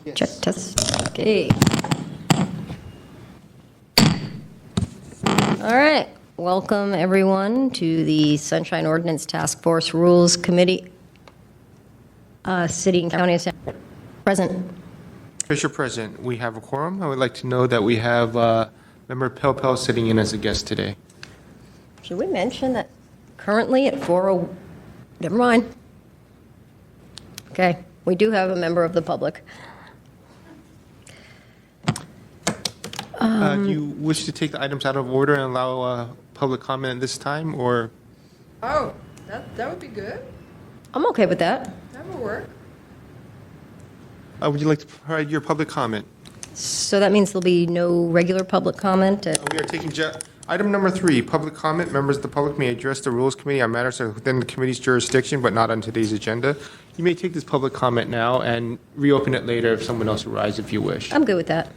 Yes. Check test. Okay. All right. Welcome, everyone, to the Sunshine Ordinance Task Force Rules Committee. City and County of present. Mr. President, we have a quorum. I would like to know that we have Member Pel sitting in as a guest today. Should we mention that currently at 4:00? Never mind. Okay. We do have a member of the public. Do you wish to take the items out of order and allow public comment at this time, or? Oh, that would be good. I'm okay with that. That would work. Would you like to provide your public comment? So that means there'll be no regular public comment? We are taking item number 3, public comment. Members of the public may address the Rules Committee on matters within the committee's jurisdiction, but not on today's agenda. You may take this public comment now and reopen it later if someone else arrives if you wish. I'm good with that.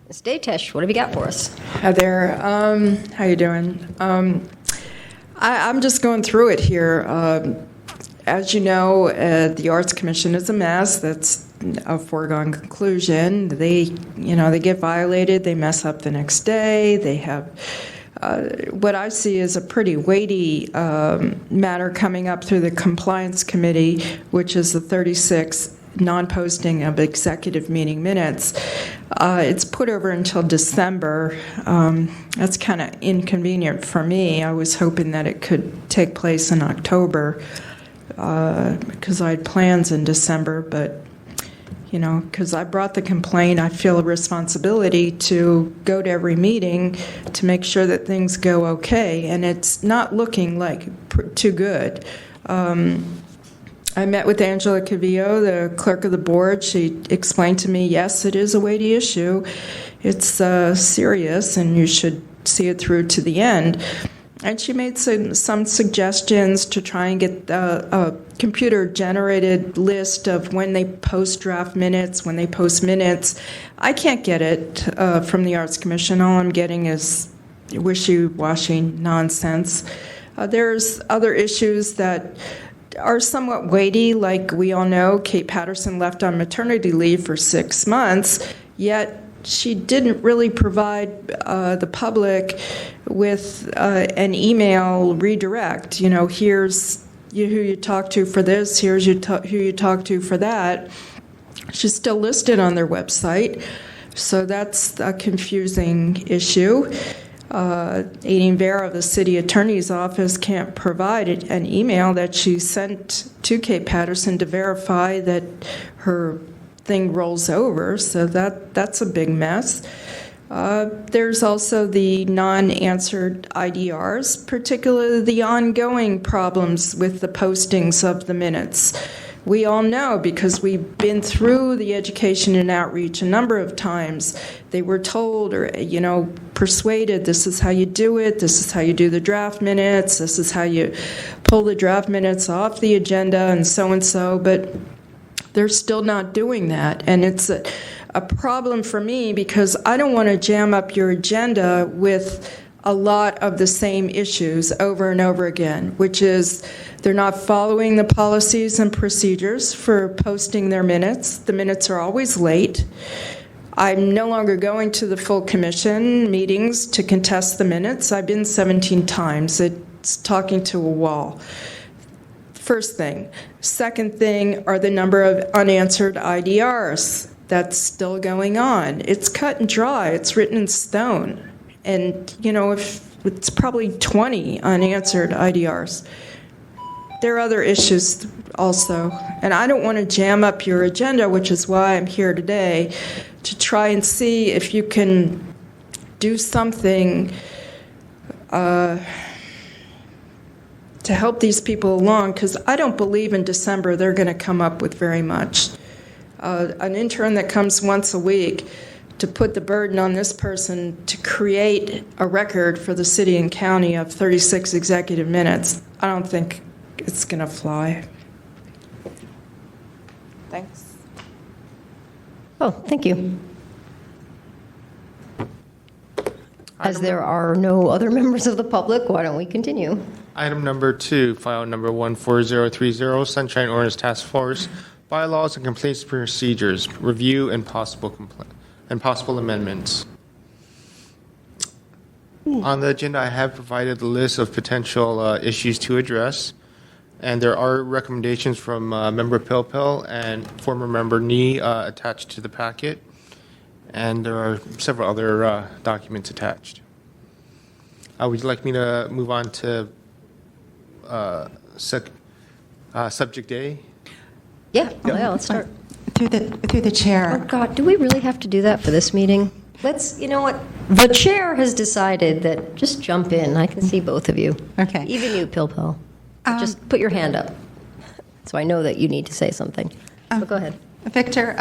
Ms. Datesh, what have you got for us? Hi there. How you doing? I'm just going through it here. As you know, the Arts Commission is a mess. That's a foregone conclusion. They get violated. They mess up the next day. They have what I see is a pretty weighty matter coming up through the Compliance Committee, which is the 36 non-posting of executive meeting minutes. It's put over until December. That's kind of inconvenient for me. I was hoping that it could take place in October because I had plans in December, but because I brought the complaint, I feel a responsibility to go to every meeting to make sure that things go okay, and it's not looking like too good. I met with Angela Cavillo, the clerk of the board. She explained to me, yes, it is a weighty issue. It's serious, and you should see it through to the end. And she made some suggestions to try and get a computer-generated list of when they post draft minutes, when they post minutes. I can't get it from the Arts Commission. All I'm getting is wishy-washy nonsense. There's other issues that are somewhat weighty, like we all know, Kate Patterson left on maternity leave for 6 months, yet she didn't really provide the public with an email redirect. Here's who you talk to for this, here's who you talk to for that. She's still listed on their website, so that's a confusing issue. Aideen Vera of the city attorney's office can't provide an email that she sent to Kate Patterson to verify that her thing rolls over, so that's a big mess. There's also the non-answered IDRs, particularly the ongoing problems with the postings of the minutes. We all know, because we've been through the education and outreach a number of times, they were told or, persuaded, this is how you do it, this is how you do the draft minutes, this is how you pull the draft minutes off the agenda, and so, but they're still not doing that. And it's a problem for me because I don't want to jam up your agenda with a lot of the same issues over and over again, which is they're not following the policies and procedures for posting their minutes. The minutes are always late. I'm no longer going to the full commission meetings to contest the minutes. I've been 17 times. It's talking to a wall. First thing. Second thing are the number of unanswered IDRs. That's still going on. It's cut and dry. It's written in stone. And, if it's probably 20 unanswered IDRs. There are other issues also. And I don't want to jam up your agenda, which is why I'm here today, to try and see if you can do something to help these people along, because I don't believe in December they're going to come up with very much. An intern that comes once a week, to put the burden on this person to create a record for the city and county of 36 executive minutes, I don't think it's going to fly. Thanks. Oh, thank you. As there are no other members of the public, why don't we continue? Item number 2, file number 14030, Sunshine Ordinance Task Force bylaws and complaints procedures, review and possible amendments. On the agenda, I have provided a list of potential issues to address, and there are recommendations from Member Pilpil and former Member Nee attached to the packet, and there are several other documents attached. Would you like me to move on to subject A? Yeah, let's start. Through the Oh, chair. God, do we really have to do that for this meeting? You know what? The chair has decided that just jump in. I can see both of you. Okay. Even you, Pilpil. Just put your hand up. So I know that you need to say something. But go ahead. Victor,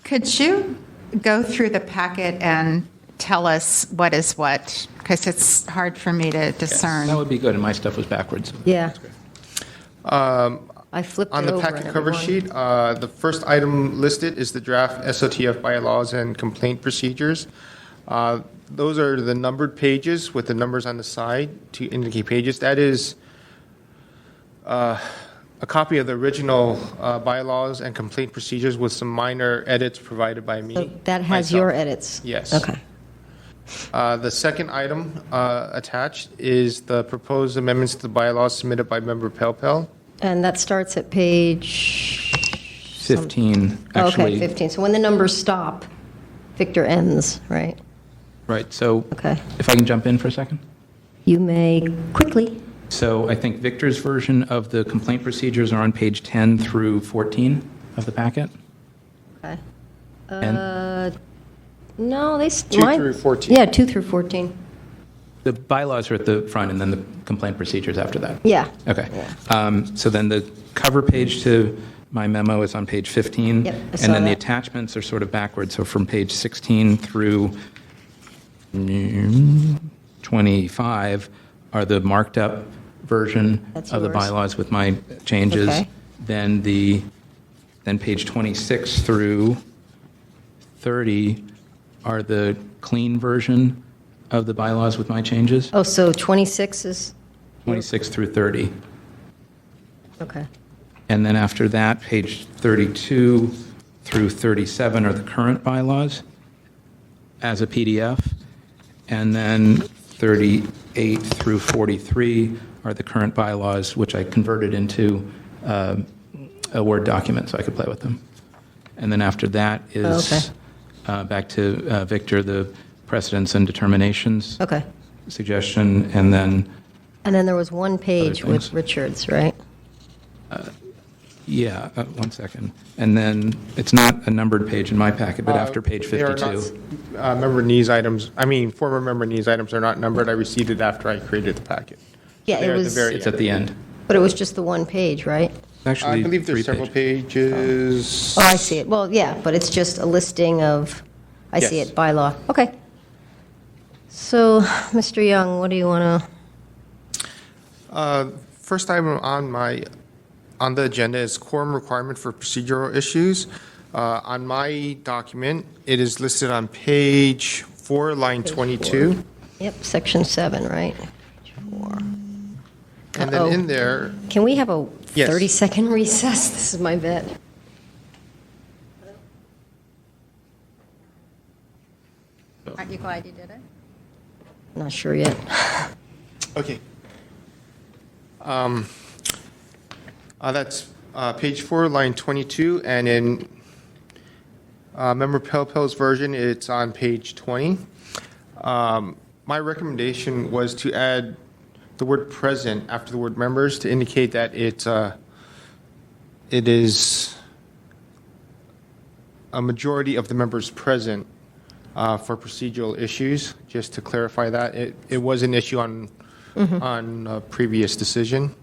could you go through the packet and tell us what is what? Because it's hard for me to discern. That would be good, and my stuff was backwards. Yeah. I flipped it On the over packet and cover everyone- sheet, the first item listed is the draft SOTF bylaws and complaint procedures. Those are the numbered pages with the numbers on the side to indicate pages. That is a copy of the original bylaws and complaint procedures with some minor edits provided by me. So that has myself. your edits? Yes. Okay. The second item attached is the proposed amendments to the bylaws submitted by Member Pelpel. And that starts at page... 15, Oh, actually. okay, 15. So when the numbers stop, Victor ends, right? Right, so Okay. if I can jump in for a second? You may quickly. So I think Victor's version of the complaint procedures are on page 10 through 14 of the packet. Okay. And No, they... 2 through 14. Yeah, 2 through 14. the bylaws are at the front, and then the complaint procedures after that. Yeah. Okay. So then the cover page to my memo is on page 15. Yep, I saw And then the that. attachments are sort of backwards, so from page 16 through 25 are the marked up version That's of the yours. bylaws with my changes. Okay. Then page 26 through 30 are the clean version of the bylaws with my changes. Oh, so 26 is... 26 through 30. Okay. And then after that, page 32 through 37 are the current bylaws as a PDF. And then 38 through 43 are the current bylaws, which I converted into a Word document so I could play with them. And then after that is back to Victor, the precedents and determinations Okay. suggestion, and then, And then there was one page Other with things. Richard's, right? yeah, 1 second. And then it's not a numbered page in my packet, but after page They are not, 52. Member Nee's items, former Member Nee's items are not numbered. I received it after I created the packet. Yeah, They're it at the was... very It's at the end. But it was just the one page, right? Actually, I believe there's 3 several pages. pages. Oh, I see it. Well, yeah, but it's just a listing of, I see Yes. it, by law. Okay. So, Mr. Young, what do you want to... First item on the agenda is quorum requirement for procedural issues. On my document, it is listed on page 4, line 22. Yep, section 7, right? Page 4. And then in there, Can we have a Yes. 30-second recess? This is my bet. Aren't you glad you did it? Not sure yet. okay. That's page 4, line 22, and in Member Pelpel's version, it's on page 20. My recommendation was to add the word present after the word members to indicate that it is a majority of the members present for procedural issues, just to clarify that. It was an issue on a previous decision.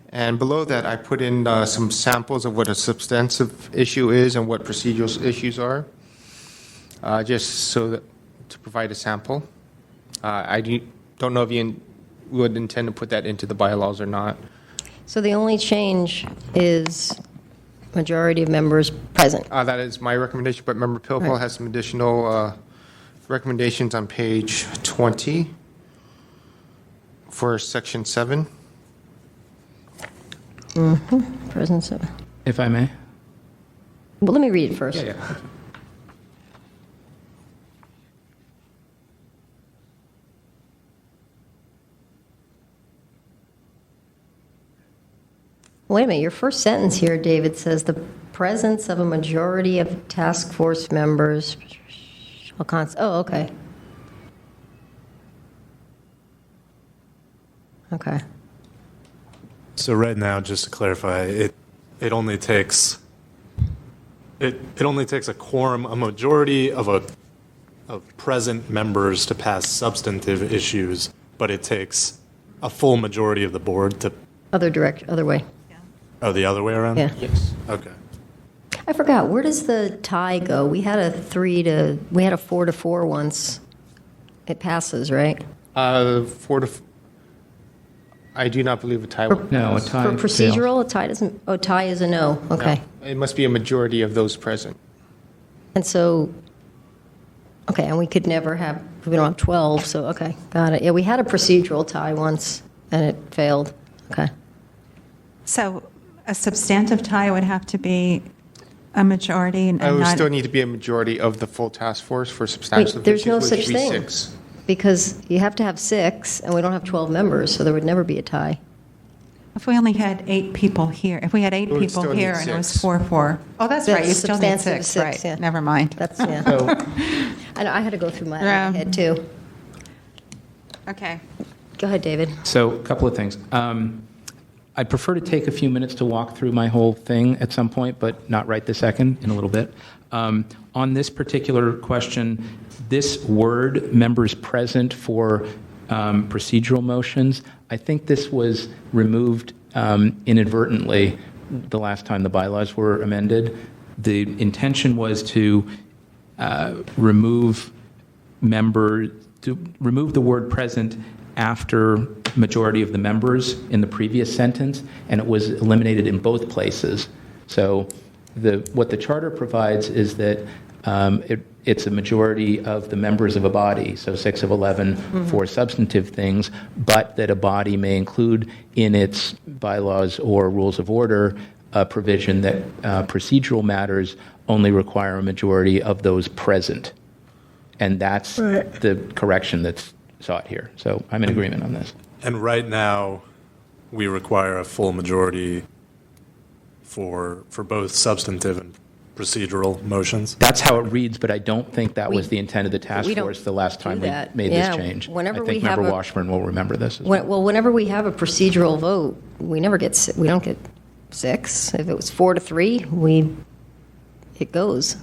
And below that, I put in some samples of what a substantive issue is and what procedural issues are, just so that to provide a sample. Don't know if you would intend to put that into the bylaws or not. So the only change is majority of members present. That is my recommendation, but Member Pilpul Right. has some additional recommendations on page 20 for section 7. Present 7. If I may? Well, let me read it first. Yeah. Wait a minute, your first sentence here, David, says the presence of a majority of task force members. Oh, okay. Okay. So right now, just to clarify, it only takes it only takes a quorum, a majority of present members to pass substantive issues, but it takes a full majority of the board to. Other way. Oh, the other way around? Yeah. Yes. Okay. I forgot, where does the tie go? We had a 4-4 once. It passes, right? 4 to. I do not believe a tie. will No, a pass. tie. For procedural, a tie doesn't, tie is a no, okay. No, it must be a majority of those present. And so, okay, and we could never have, we don't have 12, so, okay, got it. Yeah, we had a procedural tie once, and it failed, okay. So a substantive tie would have to be a majority and I would not. still need to be a majority of the full task force for substantial Wait, there's no issues, which such would be thing. 6. Because you have to have 6, and we don't have 12 members, so there would never be a tie. If we only had 8 people here, if we had 8 We would people still here need and it was 6. 4-4. Oh, that's right, you still need substantive 6, right. yeah. Never mind. That's, yeah. So, I know, I had to go through my Yeah. head, too. Okay. Go ahead, David. so a couple of things. I'd prefer to take a few minutes to walk through my whole thing at some point, but not right this second, in a little bit. On this particular question, this word, members present for procedural motions, I think this was removed inadvertently the last time the bylaws were amended. The intention was to remove the word present after majority of the members in the previous sentence, and it was eliminated in both places. So what the charter provides is that it's a majority of the members of a body, so 6 of 11 for substantive things, but that a body may include in its bylaws or rules of order a provision that procedural matters only require a majority of those present. And that's the correction that's sought here. So I'm in agreement on this. And right now, we require a full majority for both substantive and procedural motions. That's how it reads, but I don't think that was We- the intent of the task we don't force the last time do we that. made Yeah, this change. whenever I we think have Member a- Washburn will remember this as well. Well, whenever we have a procedural vote, we don't get 6. If it was 4-3, it goes.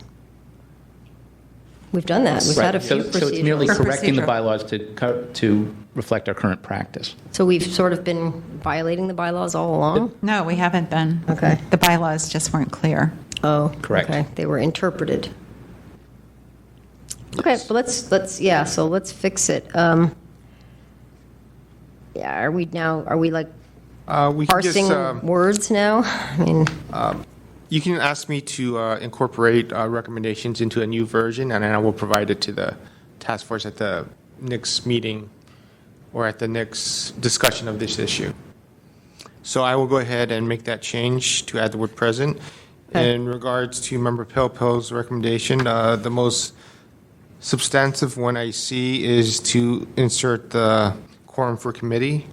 We've done that. We've had a Right. few So it's merely procedurals. For correcting the procedural. bylaws to reflect our current practice. So we've sort of been violating the bylaws all along? No, we haven't been. Okay. The bylaws just weren't clear. Oh, Correct. okay. They were interpreted. Okay, but let's fix it. Yeah, are we like We can just, parsing words now? I mean, you can ask me to incorporate recommendations into a new version, and then I will provide it to the task force at the next meeting or at the next discussion of this issue. So I will go ahead and make that change to add the word present. Okay. In regards to Member Pelpel's recommendation, the most substantive one I see is to insert the quorum for committee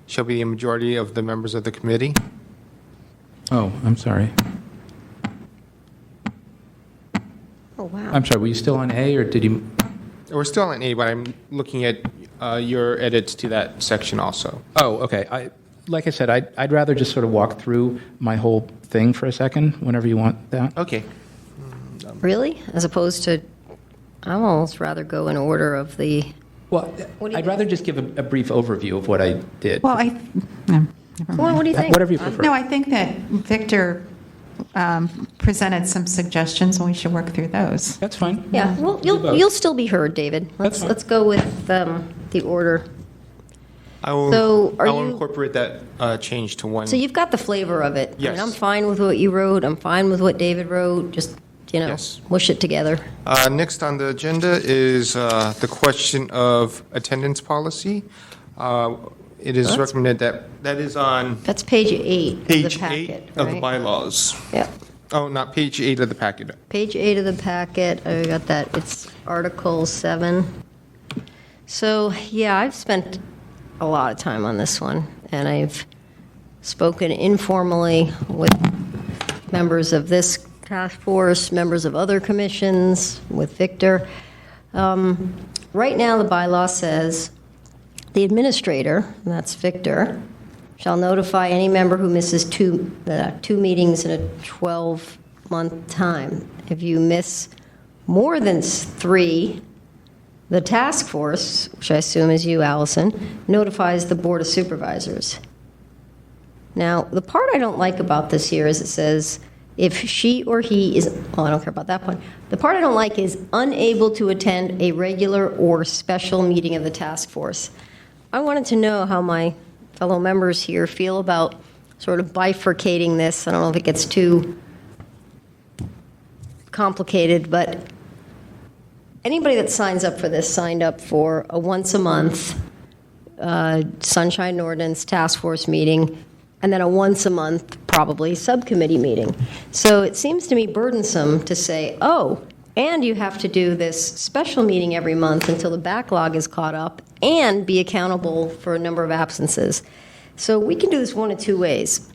shall be a majority of the members of the committee. Oh, I'm sorry. oh, wow. I'm sorry, were you still on A, or did you? We're still on A, but I'm looking at your edits to that section also. Oh, okay. Like I said, I'd rather just sort of walk through my whole thing for a second, whenever you want that. Okay. Really? As opposed to, I'd almost rather go in order of the, Well, What do you I'd rather just give a brief overview of what I did. Well, no, never come on, what do you think? Whatever you prefer. No, I think that Victor presented some suggestions, and we should work through those. That's fine. Yeah, well, you'll still be heard, David. That's fine. Let's go with the order. I will, So, are I will you- incorporate that change to one. So you've got the flavor of it. I Yes. mean, I'm fine with what you wrote. I'm fine with what David wrote. Just, Yes. mush it together. Next on the agenda is the question of attendance policy. It is recommended that is on That's page 8 of the page 8 packet, of the right? bylaws. Yeah. Oh, not page 8 of the packet. Page 8 of the packet, I got that, it's Article 7. So, yeah, I've spent a lot of time on this one, and I've spoken informally with members of this task force, members of other commissions, with Victor. Right now, the bylaw says, the administrator, and that's Victor, shall notify any member who misses two meetings in a 12-month time. If you miss more than 3, the task force, which I assume is you, Allison, notifies the Board of Supervisors. Now, the part I don't like about this here is it says, if she or he is, well, I don't care about that part. The part I don't like is unable to attend a regular or special meeting of the task force. I wanted to know how my fellow members here feel about sort of bifurcating this. I don't know if it gets too complicated, but anybody that signs up for this signed up for a once-a-month Sunshine Ordinance Task Force meeting, and then a once-a-month, probably, subcommittee meeting. So it seems to me burdensome to say, oh, and you have to do this special meeting every month until the backlog is caught up and be accountable for a number of absences. So we can do this one of two ways.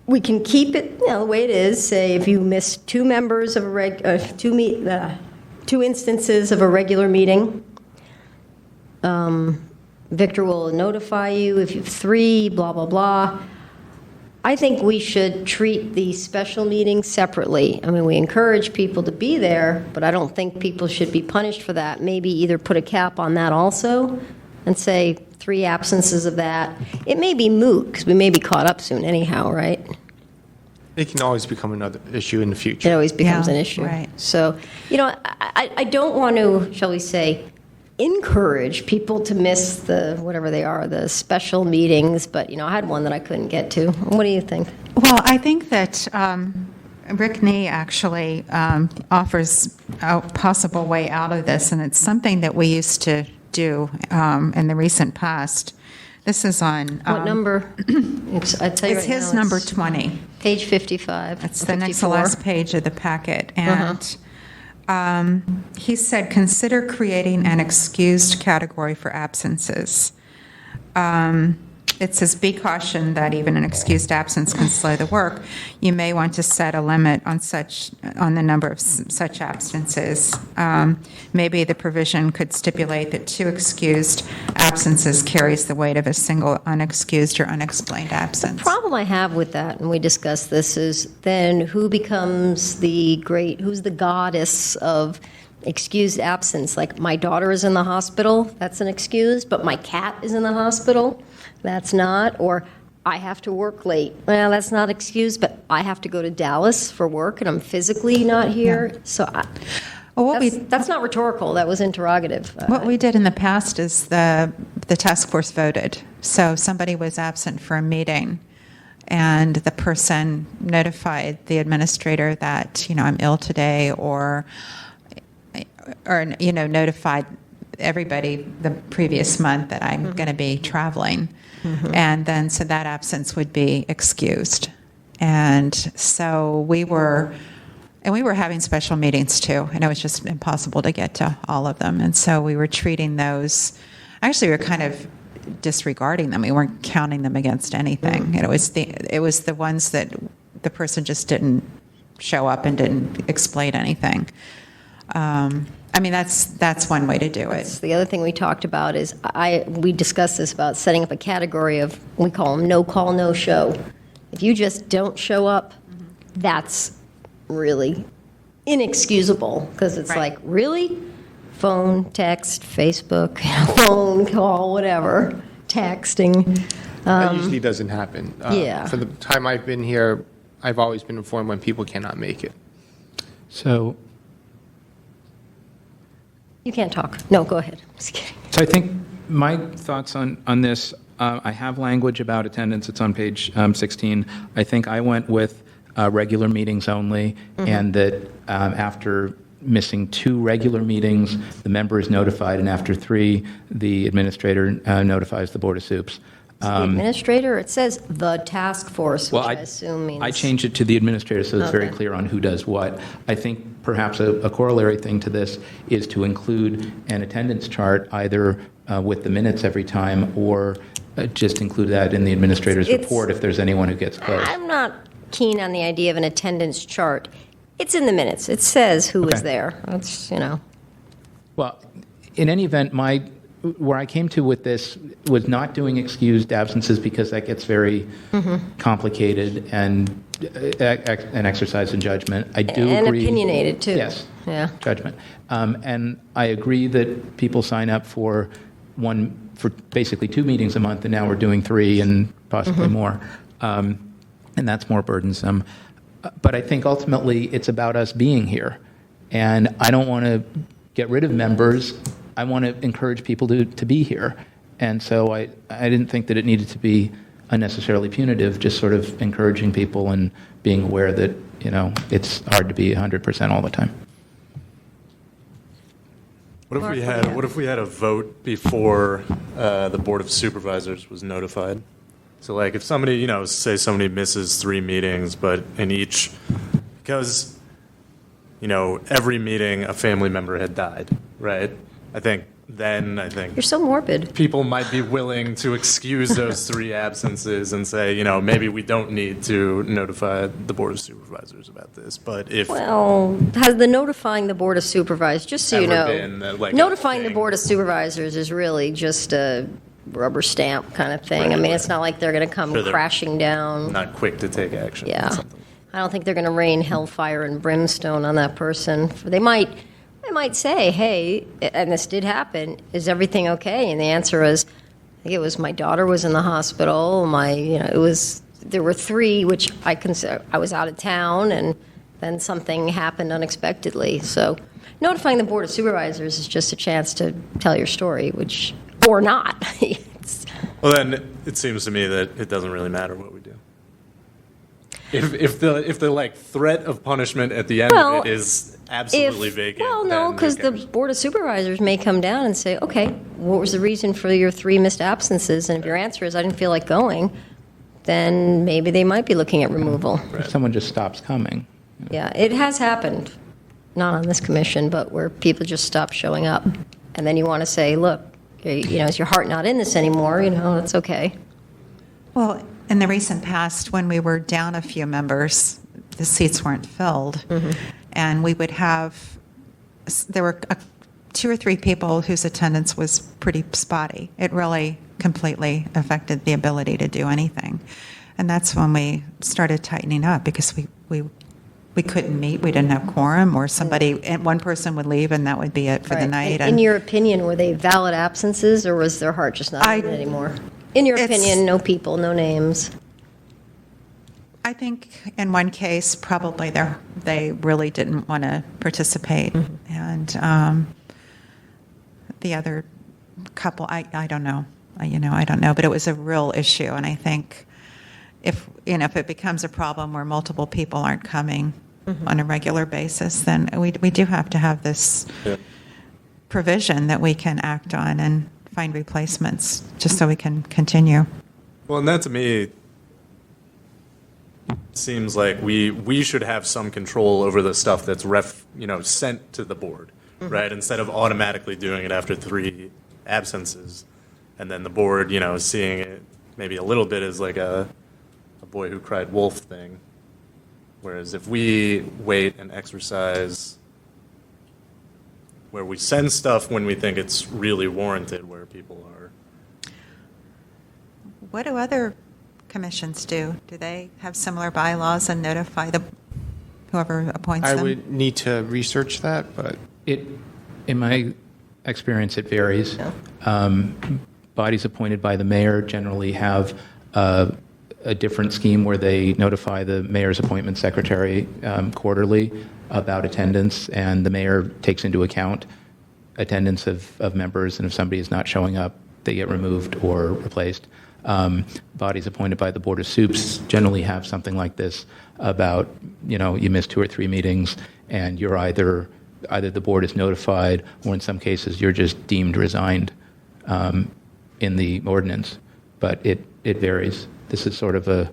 We can keep it the way it is, say if you miss 2 members of a 2 instances of a regular meeting, Victor will notify you. If you have 3, blah, blah, blah. I think we should treat the special meetings separately. I mean, we encourage people to be there, but I don't think people should be punished for that. Maybe either put a cap on that also and say 3 absences of that. It may be moot, because we may be caught up soon anyhow, right? It can always become another issue in the It future. always becomes Yeah, an issue. right. So, I don't want to, shall we say, encourage people to miss the, whatever they are, the special meetings, but, I had one that I couldn't get to. What do you think? Well, I think that Rick Nee actually offers a possible way out of this, and it's something that we used to do in the recent past. This is on... What number? I tell you It's right his now, number it's 20. Page 55. It's the next to 54. last page of the packet. And he said, consider creating an excused category for absences. It says, be cautioned that even an excused absence can slow the work. You may want to set a limit on the number of such absences. Maybe the provision could stipulate that 2 excused absences carries the weight of a single unexcused or unexplained absence. The problem I have with that, and we discussed this, is then who becomes who's the goddess of excused absence? Like, my daughter is in the hospital, that's an excuse, but my cat is in the hospital, that's not. Or I have to work late, well, that's not excused, but I have to go to Dallas for work and I'm physically not here. Yeah. So that's not rhetorical, that was interrogative. What we did in the past is the task force voted. So somebody was absent for a meeting, and the person notified the administrator that, I'm ill today, or notified everybody the previous month that I'm going to be traveling. Mm-hmm. And then so that absence would be excused. And so we were having special meetings too, and it was just impossible to get to all of them. And so we were treating those, actually we were kind of disregarding them. We weren't counting them against anything. Mm-hmm. And it was the ones that the person just didn't show up and didn't explain anything. That's one way to do it. The other thing we talked about is we discussed this about setting up a category of, we call them no call, no show. If you just don't show up, that's really inexcusable, because it's like, really? Phone, text, Facebook, phone call, whatever, texting. That usually doesn't happen. Yeah. For the time I've been here, I've always been informed when people cannot make it. So You can't talk. No, go ahead. Just kidding. So I think my thoughts on this, I have language about attendance. It's on page 16. I think I went with regular meetings only, and that after missing 2 regular meetings, the member is notified, and after 3, the administrator notifies the Board of Soups. The administrator, it says the task force, which I assume means. I changed it to the administrator so it's very Okay. clear on who does what. I think perhaps a corollary thing to this is to include an attendance chart either with the minutes every time or just include that in the administrator's report if there's anyone who gets close. I'm not keen on the idea of an attendance chart. It's in the minutes. It says who was Okay. there. It's, you know. Well, in any event, where I came to with this was not doing excused absences because that gets very complicated and an exercise in judgment. I do And agree. opinionated, too. Yes. Yeah. Judgment. And I agree that people sign up for basically 2 meetings a month, and now we're doing 3 and possibly more. And that's more burdensome. But I think ultimately it's about us being here. And I don't want to get rid of members. I want to encourage people to be here. And so I didn't think that it needed to be unnecessarily punitive, just sort of encouraging people and being aware that, it's hard to be 100% all the time. What if we had a vote before the Board of Supervisors was notified? So like if somebody, say somebody misses 3 meetings, but in each, because, every meeting a family member had died, right? I think You're so morbid. people might be willing to excuse those 3 absences and say, maybe we don't need to notify the Board of Supervisors about this. But if Well, has the notifying the Board of Supervisors, just so you Ever know, been, like, a notifying the thing? Board of Supervisors is really just a rubber stamp kind of thing. I mean, it's not like they're going to come Sure, they're crashing down. not quick to take action. on Yeah. something. I don't think they're going to rain hellfire and brimstone on that person. They might say, hey, and this did happen, is everything okay? And the answer is, I think it was my daughter was in the hospital. There were 3, which I consider, I was out of town, and then something happened unexpectedly. So notifying the Board of Supervisors is just a chance to tell your story, or not. Well, then it seems to me that it doesn't really matter what we do. If the like threat of punishment at the end Well, of it is absolutely vacant. Well, no, then who because the cares? Board of Supervisors may come down and say, okay, what was the reason for your 3 missed absences? And if your answer is, I didn't feel like going, then maybe they might be looking at removal. If someone just stops coming. Yeah, it has happened, not on this commission, but where people just stop showing up. And then you want to say, look, is your heart not in this anymore? It's okay. Well, in the recent past, when we were down a few members, the seats weren't filled. And we would there were 2 or 3 people whose attendance was pretty spotty. It really completely affected the ability to do anything. And that's when we started tightening up because we couldn't meet, we didn't have quorum, or one person would leave and that would be it for the Right. night. In your opinion, were they valid absences, or was their heart just not in it anymore? In your opinion, no people, no names. I think in one case, probably they really didn't want to participate, and the other couple, I don't know, I don't know, but it was a real issue, and I think if it becomes a problem where multiple people aren't coming on a regular basis, then we do have to have this provision that we can act on and find replacements just so we can continue. Well, and that to me seems like we should have some control over the stuff that's sent to the board, right? Instead of automatically doing it after 3 absences, and then the board, seeing it maybe a little bit as like a boy who cried wolf thing. Whereas if we wait and exercise where we send stuff when we think it's really warranted, where people are. What do other commissions do? Do they have similar bylaws and notify whoever appoints I them? would need to research that, but In my experience, it varies. Bodies appointed by the mayor generally have a different scheme where they notify the mayor's appointment secretary quarterly about attendance, and the mayor takes into account attendance of members, and if somebody is not showing up, they get removed or replaced. Bodies appointed by the Board of Soups generally have something like this about, you missed 2 or 3 meetings, and you're either either the board is notified, or in some cases, you're just deemed resigned in the ordinance. But it varies. This is sort of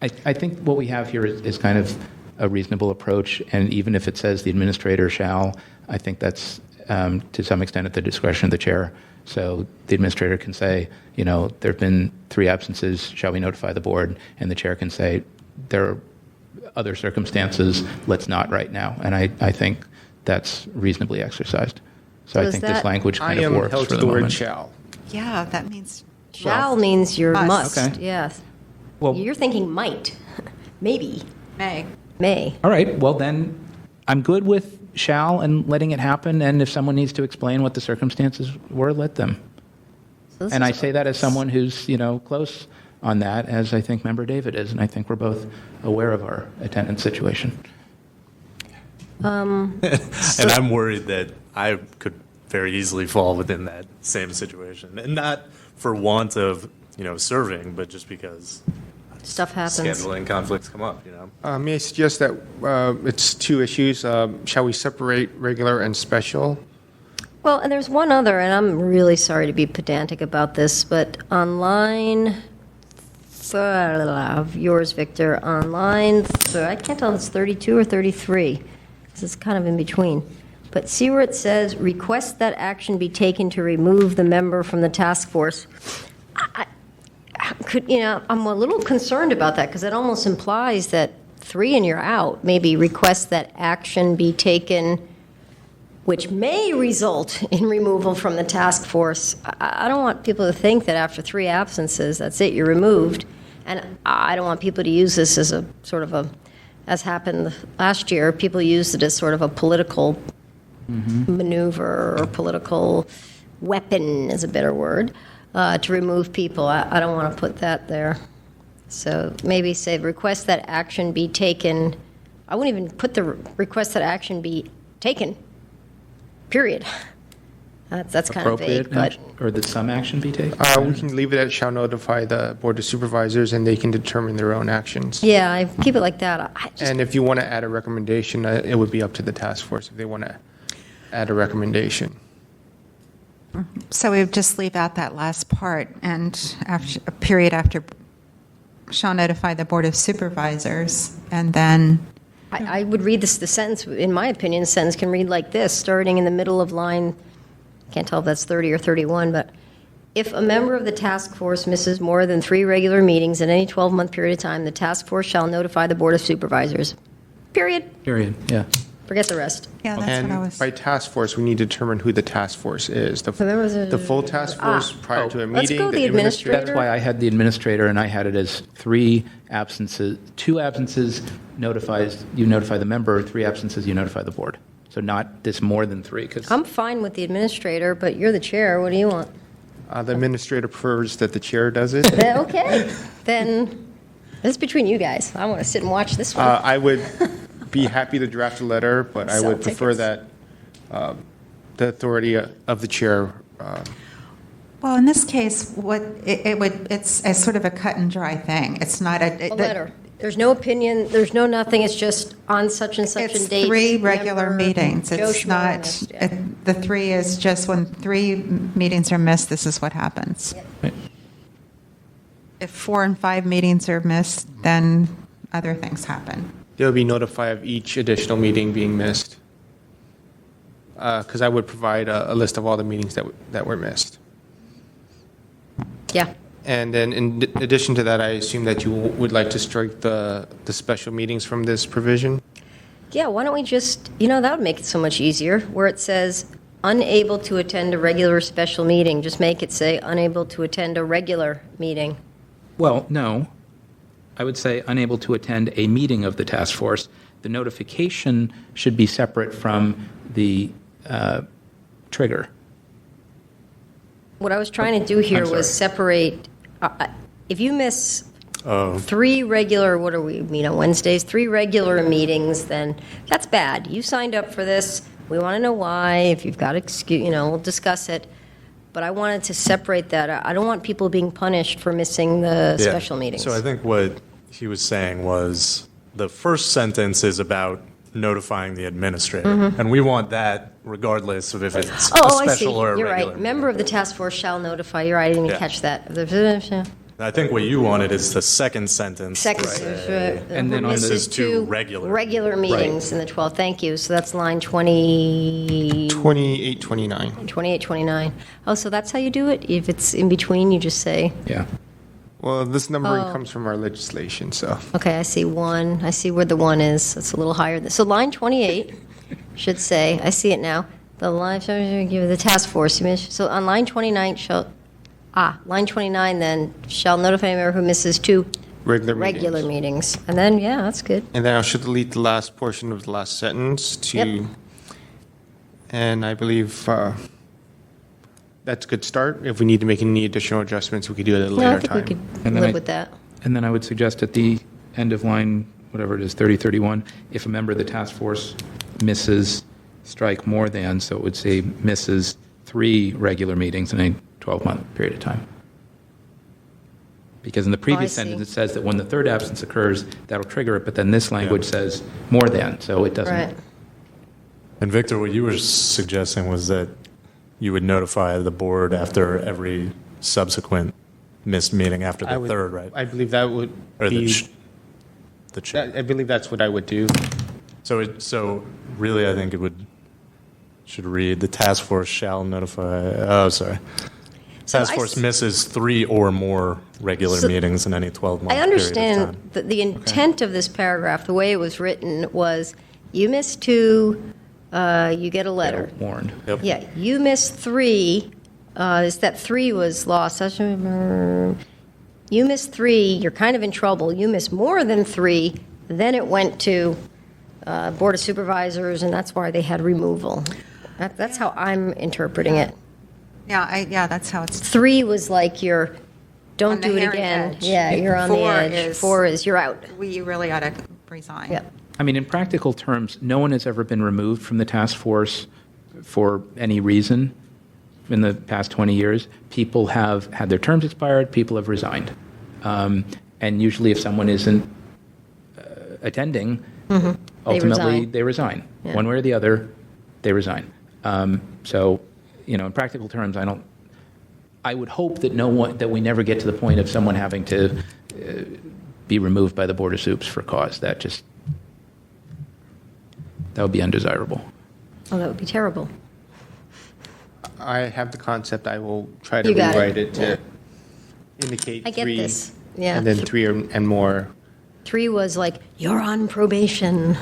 I think what we have here is kind of a reasonable approach, and even if it says the administrator shall, I think that's to some extent at the discretion of the chair. So the administrator can say, there have been 3 absences, shall we notify the board? And the chair can say, there are other circumstances, let's not right now. And I think that's reasonably exercised. So I is think that- this language I kind of am works held for to the the word moment. shall. Yeah, that means Shall means you're Must. must, Okay. yes. Well, You're thinking might, maybe, may. may. all right, well then, I'm good with shall and letting it happen, and if someone needs to explain what the circumstances were, let them. So this And I is- say that as someone who's, close on that, as I think Member David is, and I think we're both aware of our attendance situation. And I'm worried that I could very easily fall within that same situation. And not for want of, serving, but just because Stuff happens. scheduling conflicts come up, May I suggest that it's 2 issues? Shall we separate regular and special? Well, and there's one other, and I'm really sorry to be pedantic about this, but on line of yours, Victor, on line, I can't tell if it's 32 or 33. This is kind of in between. But see where it says, request that action be taken to remove the member from the task force. I'm a little concerned about that because it almost implies that 3 and you're out. Maybe request that action be taken, which may result in removal from the task force. I don't want people to think that after 3 absences, that's it, you're removed. And I don't want people to use this as a sort of as happened last year, people used it as sort of a political maneuver or political weapon is a better word, to remove people. I don't want to put that there. So maybe say request that action be taken. I wouldn't even put the request that action be taken, period. That's kind of vague, Appropriate, but or that some action be taken? We can leave it at shall notify the Board of Supervisors, and they can determine their own actions. yeah, I keep it like that. I just, And if you want to add a recommendation, it would be up to the task force if they want to add a recommendation. So we would just leave out that last part, and after, a period after, shall notify the Board of Supervisors, and then, I would read the sentence, in my opinion, the sentence can read like this, starting in the middle of line, can't tell if that's 30 or 31, but if a member of the task force misses more than 3 regular meetings in any 12-month period of time, the task force shall notify the Board of Supervisors. Period. Period, yeah. Forget the rest. yeah, that's what I And was. by task force, we need to determine who the task force is. members of- The full task force prior to a Let's meeting. go the administrator. That's why I had the administrator, and I had it as 3 absences, 2 absences notifies, you notify the member, 3 absences, you notify the board. So not this more than 3, because I'm fine with the administrator, but you're the chair. What do you want? The administrator prefers that the chair does it. Okay, then it's between you guys. I want to sit and watch this one. I would be happy to draft a letter, but I Sell would prefer tickets. that the authority of the chair. Well, in this case, it's a sort of a cut and dry thing. It's not A letter. There's no opinion, there's no nothing, it's just on such and such It's a date. 3 regular member meetings. Joe It's Schmo not, missed, yeah. the 3 is just when 3 meetings are missed, this is what happens. If 4 and 5 meetings are missed, then other things happen. They'll be notified of each additional meeting being missed. Because I would provide a list of all the meetings that were missed. Yeah. And then in addition to that, I assume that you would like to strike the special meetings from this provision? Yeah, why don't we just, that would make it so much easier, where it says unable to attend a regular or special meeting, just make it say unable to attend a regular meeting. well, no. I would say unable to attend a meeting of the task force. The notification should be separate from the trigger. What I was trying to do here I'm was separate, if you miss Oh, 3 regular, what are we, meet on Wednesdays, 3 regular meetings, then that's bad. You signed up for this, we want to know why, if you've got excuse, we'll discuss it. But I wanted to separate that. I don't want people being punished for missing the yeah. special meetings. So I think what he was saying was the first sentence is about notifying the administrator. And we want that regardless of if it's a Mm-hmm. Oh, I see. special or a You're regular. right. Member of the task force shall notify. You're right. I didn't even Yeah. catch that. I think what you wanted is the second sentence. Second, And then on the- misses Two two regular meetings in the 12th. Thank you. So that's line 20, 28, 29. 28, 29. Oh, so that's how you do it? If it's in between, you just say, Yeah. Well, this numbering Oh. comes from our legislation, so. okay, I see one. I see where the one is. It's a little higher. So line 28 should say, I see it now. The line, give the task force. So on line 29 line 29 then, shall notify a member who misses two regular meetings. And then, yeah, that's good. And then I should delete the last portion of the last sentence to, Yep. and I believe that's a good start. If we need to make any additional adjustments, we could do it at a Yeah, I later think we time. could And then live I- with that. And then I would suggest at the end of line, whatever it is, 3031, if a member of the task force misses, strike more than, so it would say misses 3 regular meetings in a 12-month period of time. Because in the previous see. sentence, it says that when the third absence occurs, that'll trigger it, but then this language says more than, so it doesn't. Right. And Victor, what you were suggesting was that you would notify the board after every subsequent missed meeting after I the would- third, right? I believe that would Or be, the chair. I believe that's what I would do. So really, I think should read, the task force shall notify, Task I force s- misses 3 or more regular So- meetings in any 12-month I period of understand time. that the intent of this paragraph, the way it was written, was you miss 2, you get a letter. Warned. Yep. Yeah, you missed 3, is that 3 was lost. You missed 3, you're kind of in trouble. You missed more than 3, then it went to Board of Supervisors, and that's why they had removal. That's how I'm interpreting it. Yeah, that's how it's. 3 was like don't On the do it hairy again. edge. Yeah, you're on the 4 edge. is- 4 is you're out. We really ought to resign. Yep. I mean, in practical terms, no one has ever been removed from the task force for any reason in the past 20 years. People have had their terms expired, people have resigned. And usually if someone isn't attending, ultimately resign. they resign. Yeah. One way or the other, they resign. So, in practical terms, I would hope that we never get to the point of someone having to be removed by the Board of Supes for cause. That would be undesirable. Oh, that would be terrible. I have the concept. I will try to You got it. rewrite it to indicate I get 3. this. Yeah. And then 3 and more. 3 was like, you're on probation.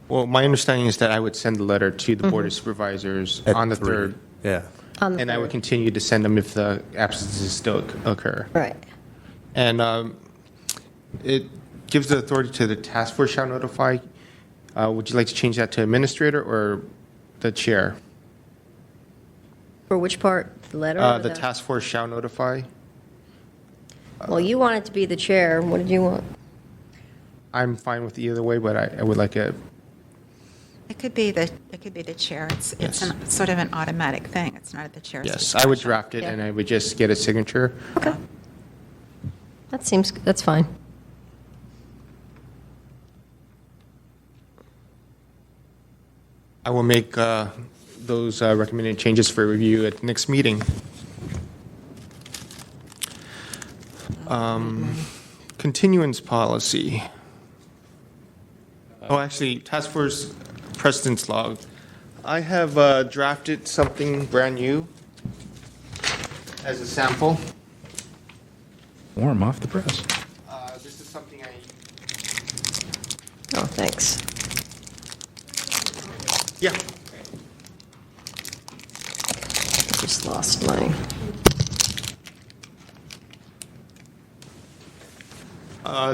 Well, my understanding is that I would send the letter to the Board of Supervisors At on the 3. 3rd, Yeah. On the and I would third. continue to send them if the absences still occur. Right. And it gives the authority to the task force shall notify. Would you like to change that to administrator or the chair? For which part? The letter? or The task force shall notify. Well, you want it to be the chair. What did you want? I'm fine with either way, but I would like a, It could be the chair. It's Yes. sort of an automatic thing. It's not at the chair's yes, I would discretion. draft it Yeah. and I would just get a signature. Okay. That's fine. I will make those recommended changes for review at the next meeting. Continuance policy. Oh, actually, task force precedence log. I have drafted something brand new as a sample. Warm off the press. This is something I Oh, thanks. Yeah. Just lost my.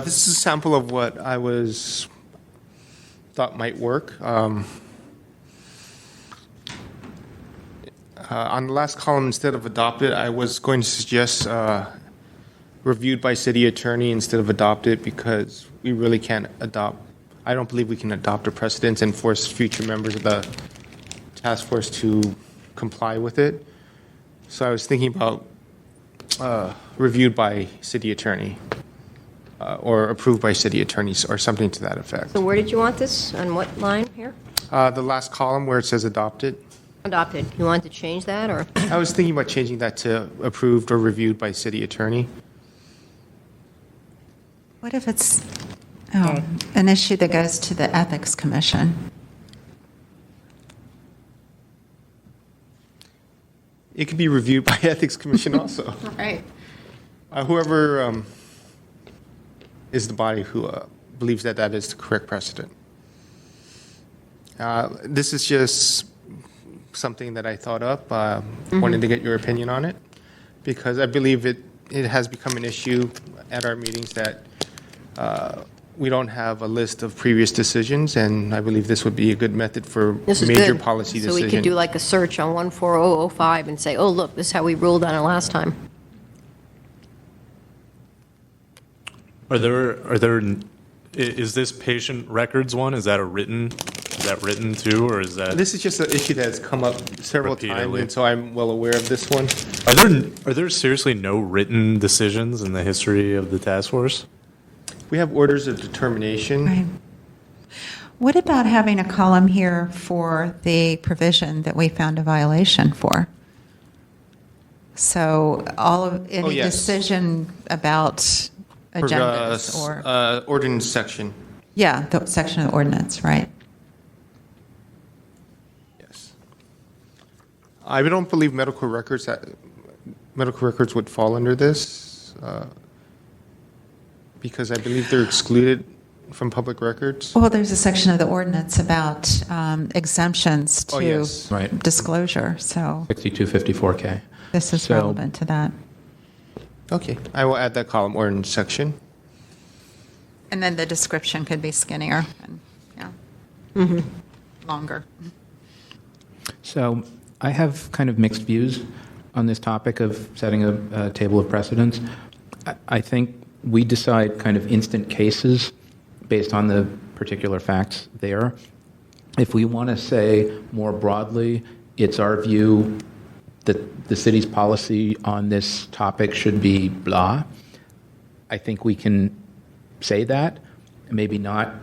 This is a sample of what I thought might work. On the last column, instead of adopted, I was going to suggest reviewed by city attorney instead of adopted because we really can't adopt. I don't believe we can adopt a precedent and force future members of the task force to comply with it. So I was thinking about reviewed by city attorney. or approved by city attorneys, or something to that effect. So where did you want this? On what line here? The last column where it says adopted, Adopted. You wanted to change that, or? I was thinking about changing that to approved or reviewed by city attorney. What if it's an issue that goes to the Ethics Commission? It could be reviewed by Ethics Commission also. Right. Whoever is the body who believes that that is the correct precedent. This is just something that I thought up, wanted to get your opinion on it, because I believe it has become an issue at our meetings that we don't have a list of previous decisions, and I believe this would be a good method for This is major good. policy So decisions. we could do like a search on 14005 and say, oh, look, this is how we ruled on it last time. Is this patient records one? Is that written too, or is that? This is just an issue that has come up several times, Repeatedly. and so I'm well aware of this one. Are there seriously no written decisions in the history of the task force? We have orders of determination. Right. What about having a column here for the provision that we found a violation for? So all of any yes. decision about For, agendas or, ordinance section. yeah, the section of the ordinance, right? Yes. I don't believe medical records would fall under this, because I believe they're excluded from public records. Well, there's a section of the ordinance about exemptions Oh, to yes. Right. disclosure, so 6254K. this is So- relevant to that. Okay, I will add that column, ordinance section. And then the description could be skinnier and, longer. So I have kind of mixed views on this topic of setting a table of precedents. I think we decide kind of instant cases based on the particular facts there. If we want to say more broadly, it's our view that the city's policy on this topic should be blah, I think we can say that, maybe not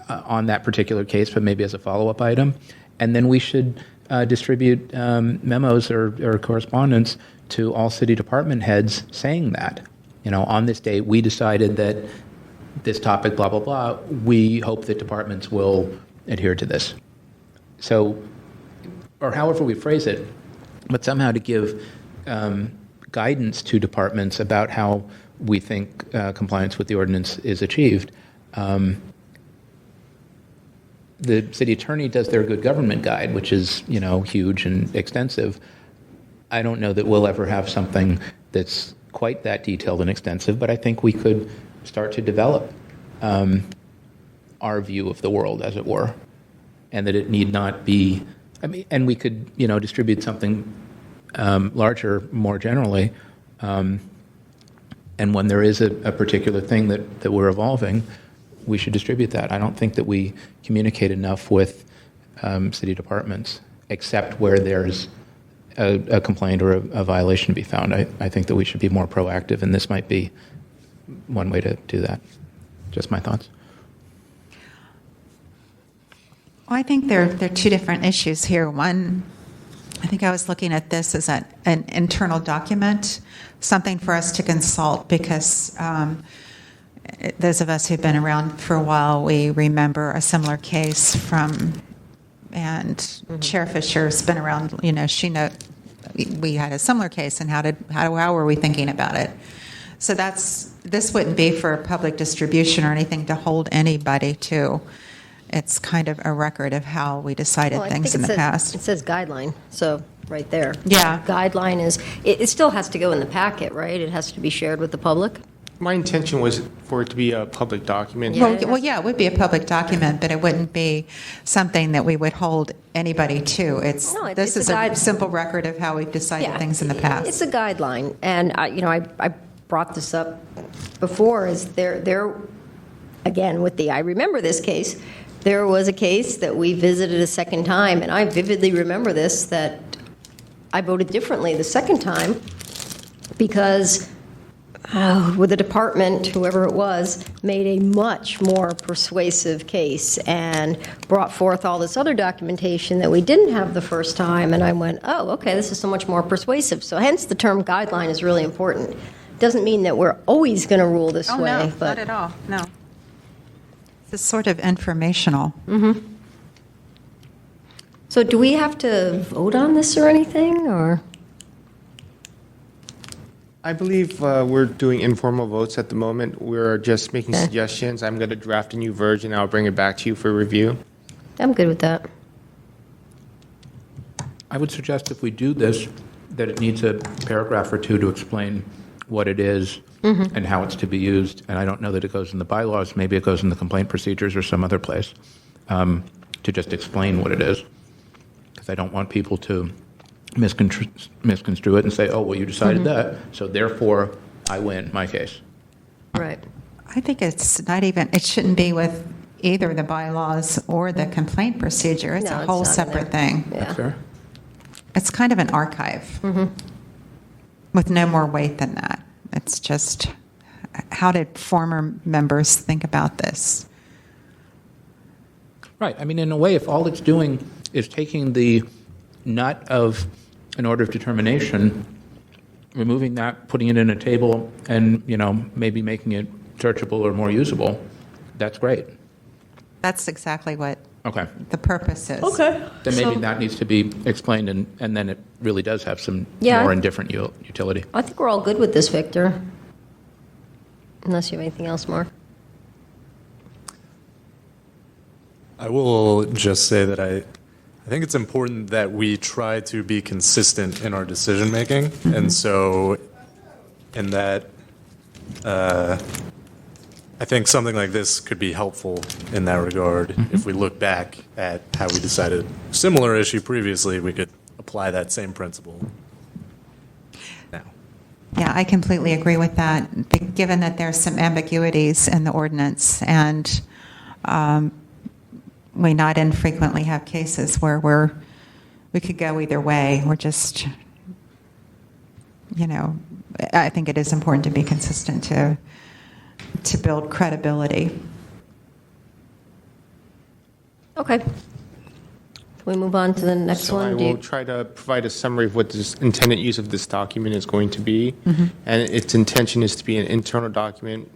on that particular case, but maybe as a follow-up item. And then we should distribute memos or correspondence to all city department heads saying that. On this date, we decided that this topic, blah, blah, blah, we hope that departments will adhere to this. So, or however we phrase it, but somehow to give guidance to departments about how we think compliance with the ordinance is achieved. The city attorney does their good government guide, which is, huge and extensive. I don't know that we'll ever have something that's quite that detailed and extensive, but I think we could start to develop our view of the world, as it were, and that it need not be. And we could, distribute something larger, more generally. And when there is a particular thing that we're evolving, we should distribute that. I don't think that we communicate enough with city departments, except where there's a complaint or a violation to be found. I think that we should be more proactive, and this might be one way to do that. Just my thoughts. Well, I think there are two different issues here. One, I think I was looking at this as an internal document, something for us to consult, because those of us who've been around for a while, we remember a similar case and Chair Fisher's been around, we had a similar case, and how were we thinking about it? So this wouldn't be for public distribution or anything to hold anybody to. It's kind of a record of how we decided Well, I things think in the past. It says guideline, so right there. Yeah. Guideline is, it still has to go in the packet, right? It has to be shared with the public? My intention was for it to be a public document. Yeah. It would be a public document, but it wouldn't be something that we would hold anybody to. No, This it's is a a guide. simple record of how we've decided things in the past. It's a guideline, and I brought this up before. Is there again with I remember this case. There was a case that we visited a second time, and I vividly remember this, that I voted differently the second time because with the department, whoever it was, made a much more persuasive case and brought forth all this other documentation that we didn't have the first time. And I went, oh, okay, this is so much more persuasive. So hence the term guideline is really important. Doesn't mean that we're always going to rule this Oh, way. no, but not at all, no. It's sort of informational. So do we have to vote on this or anything, or? I believe we're doing informal votes at the moment. We're just making Okay. suggestions. I'm going to draft a new version. I'll bring it back to you for review. I'm good with that. I would suggest if we do this, that it needs a paragraph or two to explain what it is and how it's to be used. And I don't know that it goes in the bylaws. Maybe it goes in the complaint procedures or some other place to just explain what it is. Because I don't want people to misconstrue it and say, oh, well, you decided that, so therefore I win my case. Right. I think it's not even, it shouldn't be with either the bylaws or the complaint procedure. It's No, a it's whole not in separate there. thing. Yeah. That's fair. It's kind of an archive with no more weight than that. It's just, how did former members think about this? Right. I mean, in a way, if all it's doing is taking the nut of an order of determination, removing that, putting it in a table, and, maybe making it searchable or more usable, that's great. That's exactly what Okay. the purpose is. Okay. Then maybe that needs to be explained, and then it really does have some Yeah. more indifferent utility. I think we're all good with this, Victor. Unless you have anything else, Mark. I will just say that I think it's important that we try to be consistent in our decision making, and so in that, I think something like this could be helpful in that regard. If we look back at how we decided a similar issue previously, we could apply that same principle now. Yeah, I completely agree with that, given that there's some ambiguities in the ordinance, and we not infrequently have cases where we could go either way. We're just, I think it is important to be consistent to build credibility. Okay. Can we move on to the next So one? I will try to provide a summary of what the intended use of this document is going to be. And its intention is to be an internal document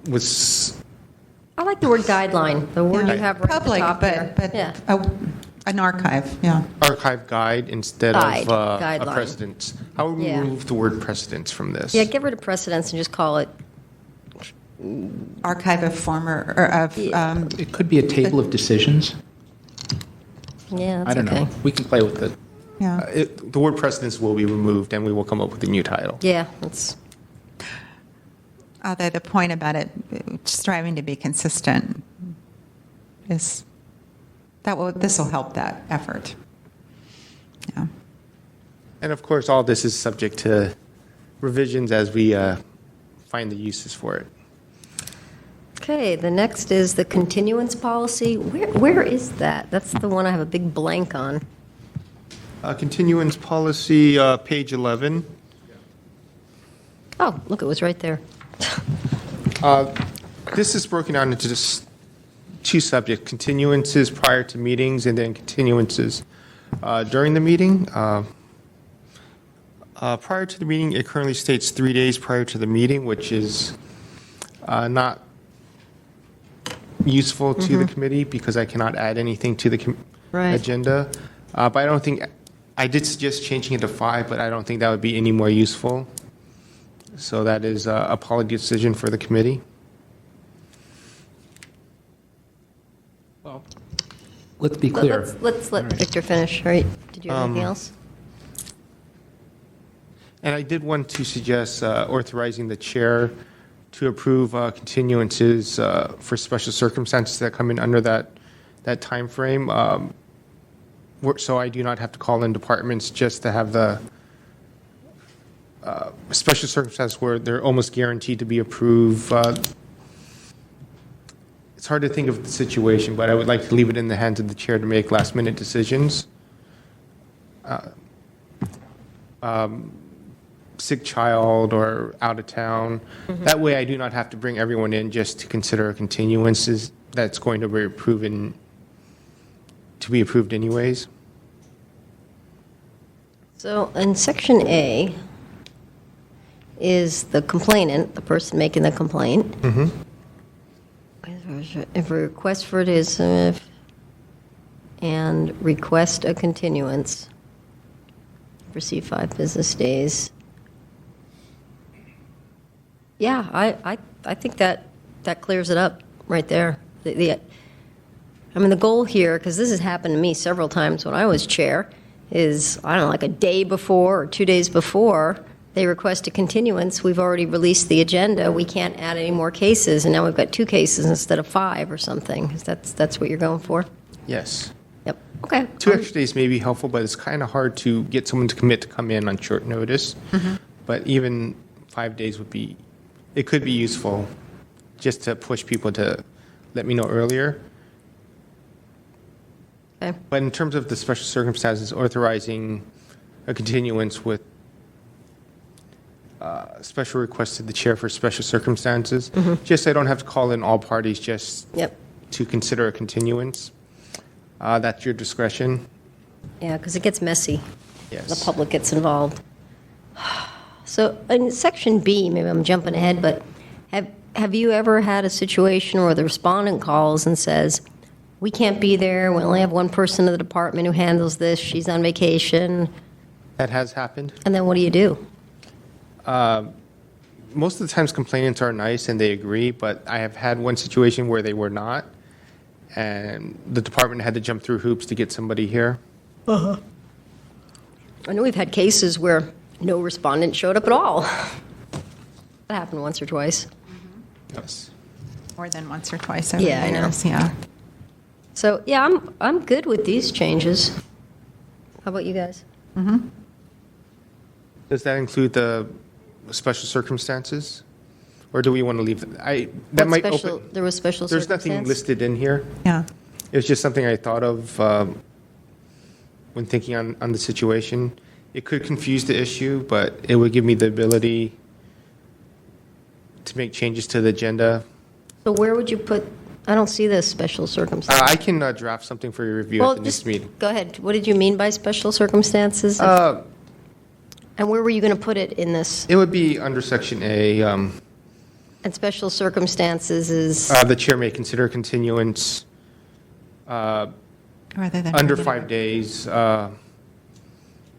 with I like the word guideline, the word Yeah. you have right at the Public, top there. but Yeah. an archive, yeah. archive guide instead Guide, of a guideline. precedence. How would we Yeah. remove the word precedence from this? Yeah, get rid of precedence and just call it, Archive of former, or of, It could be a table of decisions. yeah, I that's don't okay. know. We can play with it. yeah. The word precedence will be removed, and we will come up with a new title. Yeah, that's, Although the point about it, striving to be consistent, is this will help that effort. Yeah. And of course, all this is subject to revisions as we find the uses for it. okay, the next is the continuance policy. Where is that? That's the one I have a big blank on. Continuance policy, page 11. Oh, look, it was right there. This is broken down into just two subjects, continuances prior to meetings and then continuances during the meeting. Prior to the meeting, it currently states 3 days prior to the meeting, which is not useful to the committee because I cannot add anything to the Right. agenda. But I don't think, I did suggest changing it to 5, but I don't think that would be any more useful. So that is a policy decision for the committee. Well, let's be clear. Let's let Victor finish, right? Did you have anything else? And I did want to suggest authorizing the chair to approve continuances for special circumstances that come in under that timeframe. So I do not have to call in departments just to have the special circumstances where they're almost guaranteed to be approved. It's hard to think of the situation, but I would like to leave it in the hands of the chair to make last-minute sick child or out of town. That way I do not have to bring everyone in just to consider a continuance that's going to be approved anyways. So in section A is the complainant, the person making the complaint. If a request for it is, and request a continuance, receive 5 business days. Yeah, I think that clears it up right there. I mean, the goal here, because this has happened to me several times when I was chair, is, I don't know, like a day before or 2 days before they request a continuance, we've already released the agenda, we can't add any more cases, and now we've got 2 cases instead of 5 or something. That's what you're going for? Yes. Yep, okay. 2 extra days may be helpful, but it's kind of hard to get someone to commit to come in on short notice. But even 5 days it could be useful just to push people to let me know earlier. Okay. But in terms of the special circumstances, authorizing a continuance with special request to the chair for special circumstances, just so I don't have to call in all parties just Yep. to consider a continuance. That's your discretion. Yeah, because it gets messy. Yes. The public gets involved. So in section B, maybe I'm jumping ahead, but have you ever had a situation where the respondent calls and says, we can't be there, we only have one person in the department who handles this, she's on vacation, That has happened. and then what do you do? Most of the times complainants are nice and they agree, but I have had one situation where they were not, and the department had to jump through hoops to get somebody here. I know we've had cases where no respondent showed up at all. That happened once or twice. Yes. More than once or twice over Yeah, the I know. years, yeah. So, yeah, I'm good with these changes. How about you guys? Does that include the special circumstances? Or do we want to leave that? What Might special- open. there was special There's nothing circumstance? listed in here. Yeah. It was just something I thought of when thinking on the situation. It could confuse the issue, but it would give me the ability to make changes to the agenda. So where would you put, I don't see this special circumstance. I can draft something for your review Well, at the next just meeting. go ahead. What did you mean by special circumstances? And where were you going to put it in this? It would be under Section A. And special circumstances is, The chair may consider continuance Rather than under 5 days. well,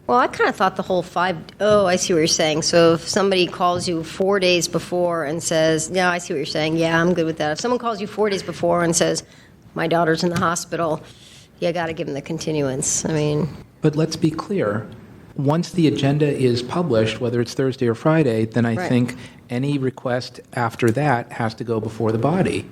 I kind of thought the whole oh, I see what you're saying. So if somebody calls you 4 days before and says, no, I see what you're saying. Yeah, I'm good with that. If someone calls you 4 days before and says, my daughter's in the hospital, you got to give them the continuance. I mean, But let's be clear, once the agenda is published, whether it's Thursday or Friday, then I Right. think any request after that has to go before the body.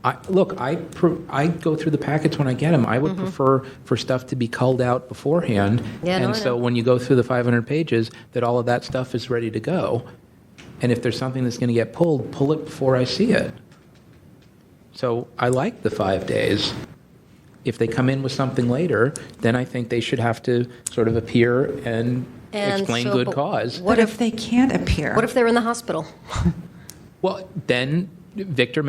I go through the packets when I get them. I would prefer for stuff to be culled out beforehand. Yeah, no, and I so know. when you go through the 500 pages, that all of that stuff is ready to go. And if there's something that's going to get pulled, pull it before I see it. So I like the 5 days. If they come in with something later, then I think they should have to sort of appear and explain so, good but cause. What if they can't appear? what if they're in the hospital? Well, then Victor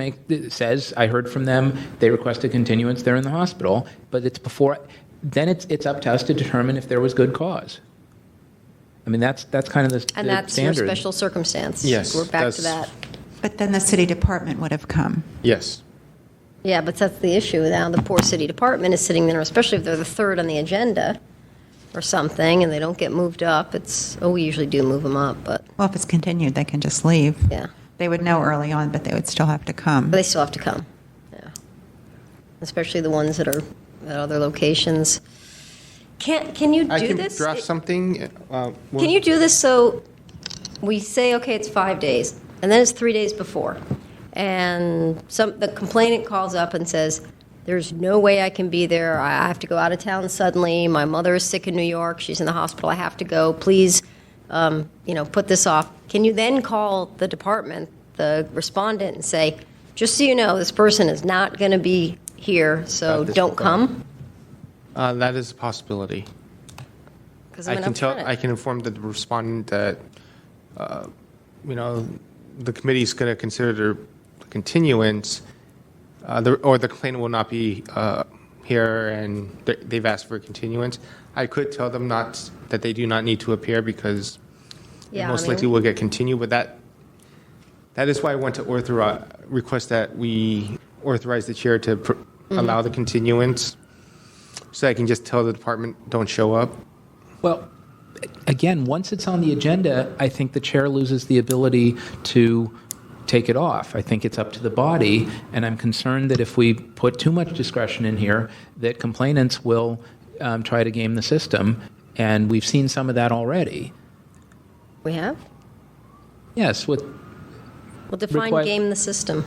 says, I heard from them, they requested continuance, they're in the hospital, but it's before, then it's up to us to determine if there was good cause. I mean, that's kind of the And that's your standard. special circumstance. Yes, We're back to that's- that. But then the city department would have come. Yes. Yeah, but that's the issue. Now the poor city department is sitting there, especially if they're the third on the agenda or something, and they don't get moved up. We usually do move them up, but Well, if it's continued, they can just leave. yeah. They would know early on, but they would still have to come. But they still have to come. Yeah. Especially the ones that are at other locations. Can you I do can this? draft something. Can you do this so we say, okay, it's 5 days, and then it's 3 days before, and the complainant calls up and says, there's no way I can be there. I have to go out of town suddenly. My mother is sick in New York. She's in the hospital. I have to go. Please, put this off. Can you then call the department, the respondent, and say, just so you know, this person is not going to be here, so At this don't point. come? That is a possibility. 'Cause I I'm can upfront. I can inform the respondent that the committee's going to consider the continuance, or the complainant will not be here and they've asked for a continuance, I could tell them that they do not need to appear because Yeah, most likely will get continued, but that is why I want to request that we authorize the chair to allow the continuance, so I can just tell the department, don't show up. Well, again, once it's on the agenda, I think the chair loses the ability to take it off. I think it's up to the body, and I'm concerned that if we put too much discretion in here, that complainants will try to game the system, and we've seen some of that already. We have? Yes, with Well, define game the system.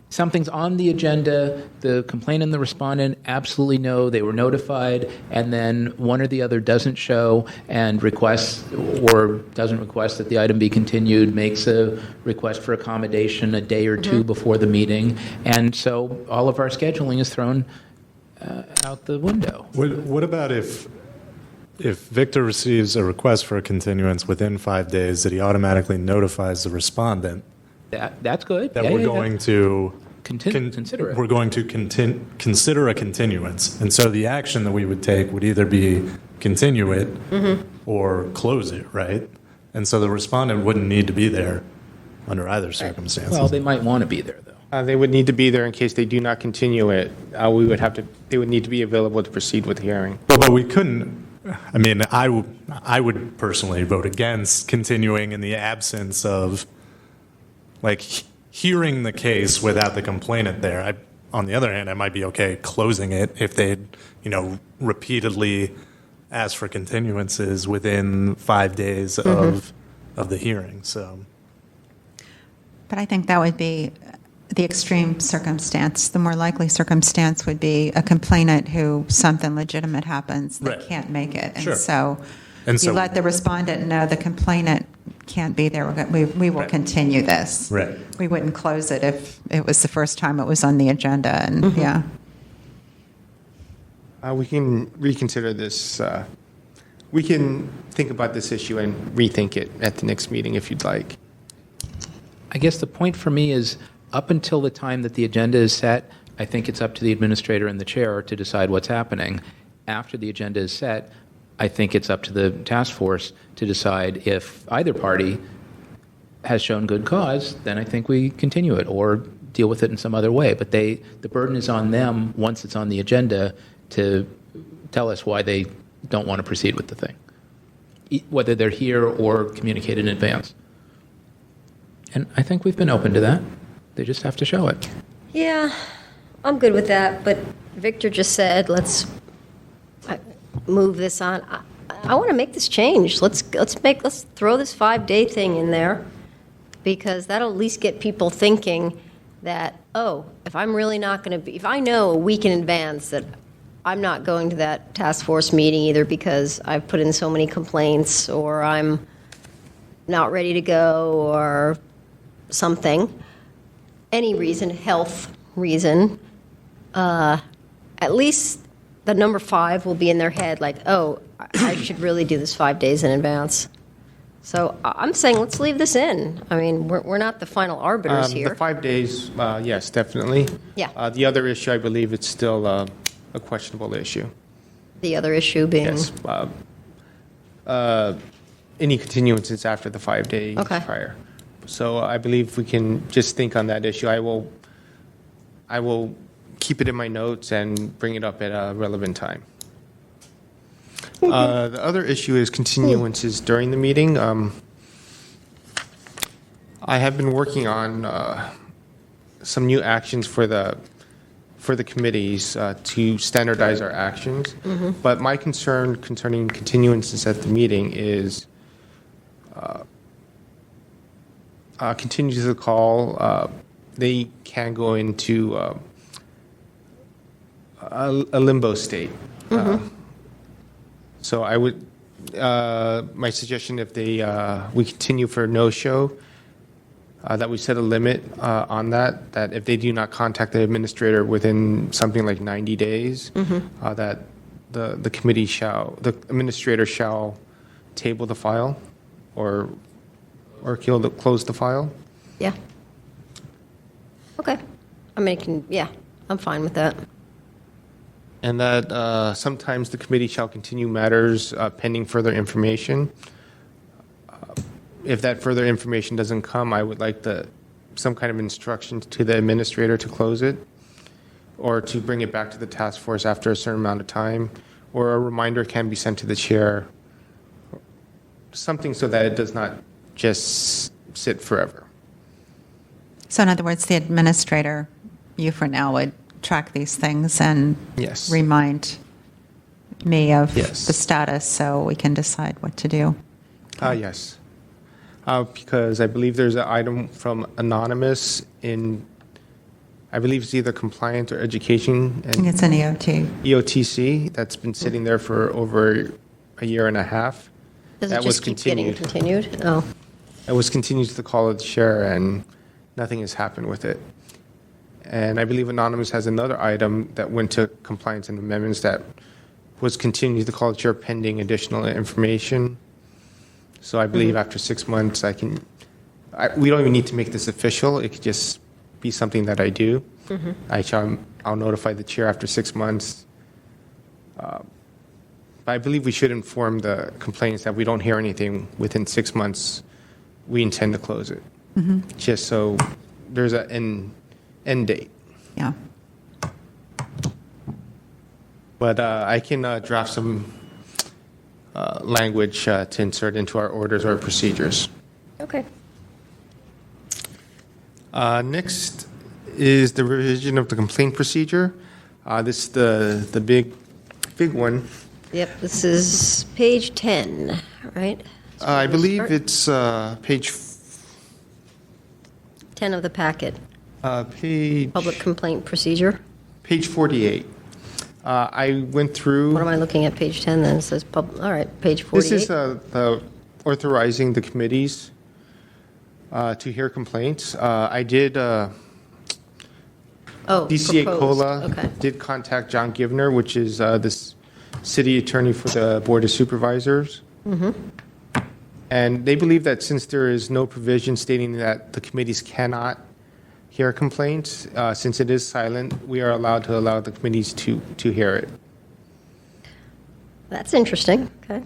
something's on the agenda, the complainant and the respondent absolutely know, they were notified, and then one or the other doesn't show and requests or doesn't request that the item be continued, makes a request for accommodation a day or two before the meeting, and so all of our scheduling is thrown out the window. What about if Victor receives a request for a continuance within 5 days, that he automatically notifies the respondent That's good. that Yeah, we're yeah, going yeah. to Consider it. We're going to consider a continuance, and so the action that we would take would either be continue it or close it, right? And so the respondent wouldn't need to be there under either circumstance. Well, they might want to be there, though. They would need to be there in case they do not continue it. They would need to be available to proceed with the hearing. But we couldn't. I mean, I would personally vote against continuing in the absence of, like, hearing the case without the complainant there. On the other hand, I might be okay closing it if they, repeatedly asked for continuances within 5 days of the hearing. So, But I think that would be the extreme circumstance. The more likely circumstance would be a complainant who something legitimate happens, they Right. can't make it. Sure. And so so- you let the respondent know the complainant can't be there. We will Right. continue this. Right. We wouldn't close it if it was the first time it was on the agenda. And yeah. We can reconsider this. We can think about this issue and rethink it at the next meeting if you'd like. I guess the point for me is, up until the time that the agenda is set, I think it's up to the administrator and the chair to decide what's happening. After the agenda is set, I think it's up to the task force to decide if either party has shown good cause, then I think we continue it or deal with it in some other way. But the burden is on them, once it's on the agenda, to tell us why they don't want to proceed with the thing, whether they're here or communicate in advance. And I think we've been open to that. They just have to show it. Yeah, I'm good with that, but Victor just said, let's move this on. I want to make this change. Let's throw this 5-day thing in there, because that'll at least get people thinking that, oh, if I'm really not going to be, if I know a week in advance that I'm not going to that task force meeting either because I've put in so many complaints or I'm not ready to go or something, any reason, health reason, at least the number 5 will be in their head, like, oh, I should really do this 5 days in advance. So I'm saying let's leave this in. I mean, we're not the final arbiters here. The 5 days, yes, definitely. Yeah. The other issue, I believe it's still a questionable issue. The other issue being? Yes. Any continuances after the 5 days Okay. prior. So I believe we can just think on that issue. I will keep it in my notes and bring it up at a relevant time. The other issue is continuances during the meeting. I have been working on some new actions for the committees to standardize our actions. But my concern concerning continuances at the meeting is continue to the call. They can go into a limbo state. So I would, my suggestion, if we continue for no show, that we set a limit on that if they do not contact the administrator within something like 90 days, that the administrator shall table the file or or close the file. Yeah. Okay. I mean, yeah, I'm fine with that. And that sometimes the committee shall continue matters pending further information. If that further information doesn't come, I would like some kind of instructions to the administrator to close it, or to bring it back to the task force after a certain amount of time, or a reminder can be sent to the chair. Something so that it does not just sit forever. So in other words, the administrator, you for now, would track these things and Yes. remind me of Yes. the status so we can decide what to do. Yes. Because I believe there's an item from Anonymous in, I believe it's either compliance or education I think and it's an EOT. EOTC that's been sitting there for over a year and a half. Does That it was just keep getting continued. continued? Oh, It was continued to the call of the chair, and nothing has happened with it. And I believe Anonymous has another item that went to compliance and amendments that was continued to the call of the chair pending additional information. So I believe after 6 months, we don't even need to make this official. It could just be something that I do. I'll notify the chair after 6 months. But I believe we should inform the complainants that we don't hear anything within 6 months. We intend to close it, just so there's an end date. Yeah. But I can draft some language to insert into our orders or procedures. okay. Next is the revision of the complaint procedure. This is the big one. Yep, this is page 10, right? I believe Start. it's page 10 of the packet, page public complaint procedure. page 48. I went through. What am I looking at, page 10 then? It says, all right, page 48. This is the authorizing the committees to hear complaints. I did. DCA proposed. COLA Okay. did contact John Givner, which is this city attorney for the Board of Supervisors. And they believe that since there is no provision stating that the committees cannot hear complaints, since it is silent, we are allowed to allow the committees to hear it. That's interesting, okay.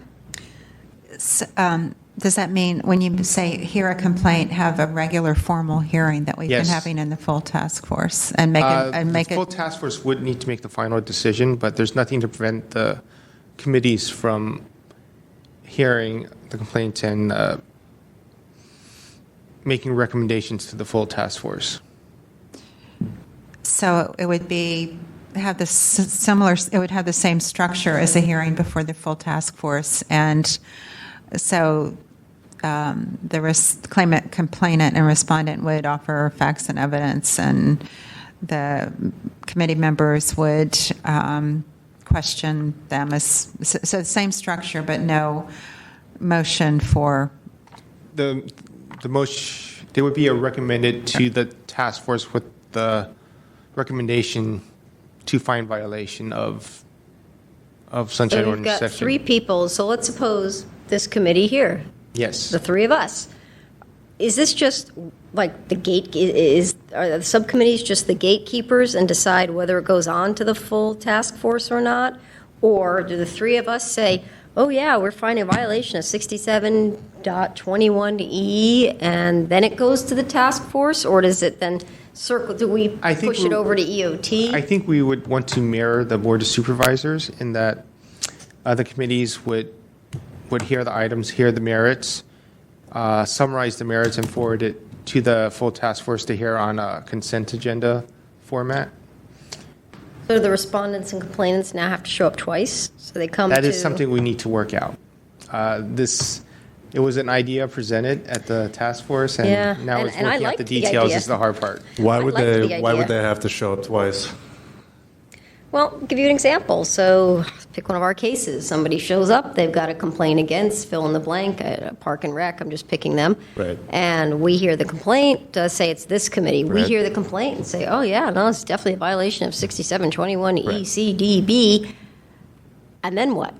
Does that mean when you say hear a complaint, have a regular formal hearing that we've Yes. been having in the full task force and make it The full task force would need to make the final decision, but there's nothing to prevent the committees from hearing the complaints and making recommendations to the full task force. So it would have the similar. It would have the same structure as a hearing before the full task force, and so the claimant, complainant, and respondent would offer facts and evidence, and the committee members would question them as so the same structure, but no motion for. The motion, there would be a recommended to the task force with the recommendation to find violation of Sunshine So we've Ordinance got section. 3 people, so let's suppose this committee here, Yes. the 3 of us. Is this just like the are the subcommittees just the gatekeepers and decide whether it goes on to the full task force or not? Or do the 3 of us say, oh yeah, we're finding a violation of 67.21E, and then it goes to the task force? Or does it then do we I think push it over to EOT? I think we would want to mirror the Board of Supervisors in that the committees would hear the items, hear the merits, summarize the merits, and forward it to the full task force to hear on a consent agenda format. So the respondents and complainants now have to show up twice? So they come That to... is something we need to work out. It was an idea presented at the task force, and Yeah, now it's and I working out the liked the details idea. is the hard part. Why I would like the Why would idea. they have to show up twice? Well, I'll give you an example. So pick one of our cases. Somebody shows up, they've got a complaint against, fill in the blank, a park and rec, I'm just picking them. Right. And we hear the complaint, say it's this committee. We Right. hear the complaint and say, oh yeah, no, it's definitely a violation of 6721 Right. ECDB. And then what?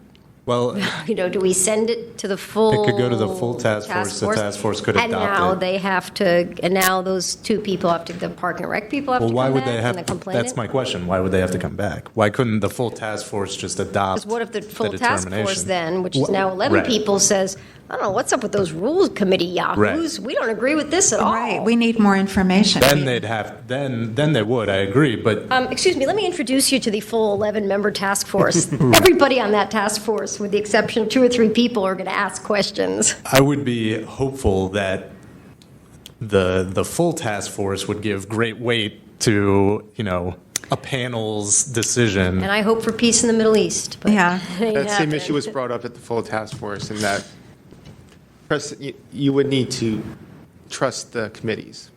Well, Do we send it to the full? it could go to the full task force. The task force could And adopt now it. they have to, and now those two people have to, the park and rec people have Well, to why come would back they and the have, complainant? that's my question. Why would they have to come back? Why couldn't the full task force just adopt Because what if the full task force determination? then, which is now 11 Right. people, says, I don't know, what's up with those rules committee yahoos? We don't agree with this at all. Right, we need more information. Then they'd have, then they would, I agree, but Excuse me, let me introduce you to the full 11-member task force. Everybody on that task force, with the exception of 2 or 3 people, are going to ask questions. I would be hopeful that the full task force would give great weight to, a panel's decision. And I hope for peace in the Middle East. But Yeah. it ain't That same happening. issue was brought up at the full task force, and that you would need to trust the committees.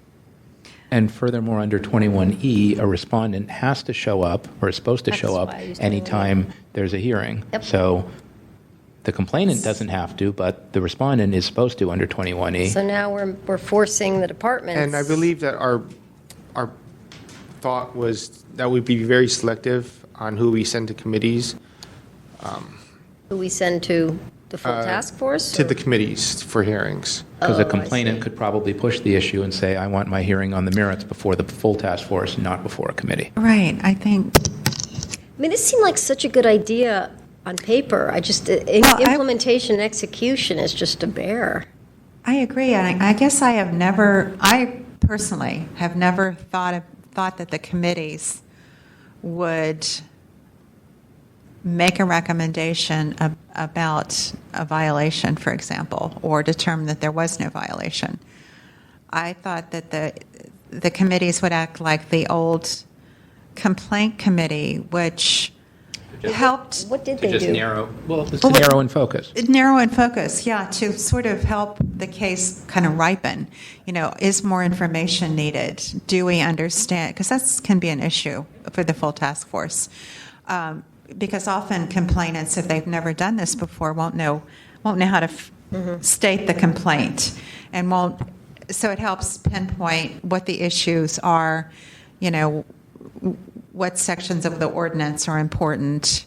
And furthermore, under 21E, a respondent has to show up, or is supposed to That's show up, why I used anytime there's a hearing. Yep. So the complainant doesn't have to, but the respondent is supposed to under 21E. So now we're forcing the departments. And I believe that our thought was that we'd be very selective on who we send to committees, Who we send to the full task force? to or- the committees for hearings. Because Oh, a I complainant see. could probably push the issue and say, I want my hearing on the merits before the full task force, not before a committee. Right, I think, I mean, this seemed like such a good idea on paper. I just, implementation and execution is just a bear. I agree, and I guess I personally have never thought that the committees would make a recommendation about a violation, for example, or determine that there was no violation. I thought that the committees would act like the old complaint committee, which helped What did To they just do? narrow, well, it's Well, to narrow and focus. narrow and focus, yeah, to sort of help the case kind of ripen. Is more information needed? Do we understand? Because that can be an issue for the full task force. Because often complainants, if they've never done this before, won't know how to state the complaint, and won't. So it helps pinpoint what the issues are. What sections of the ordinance are important.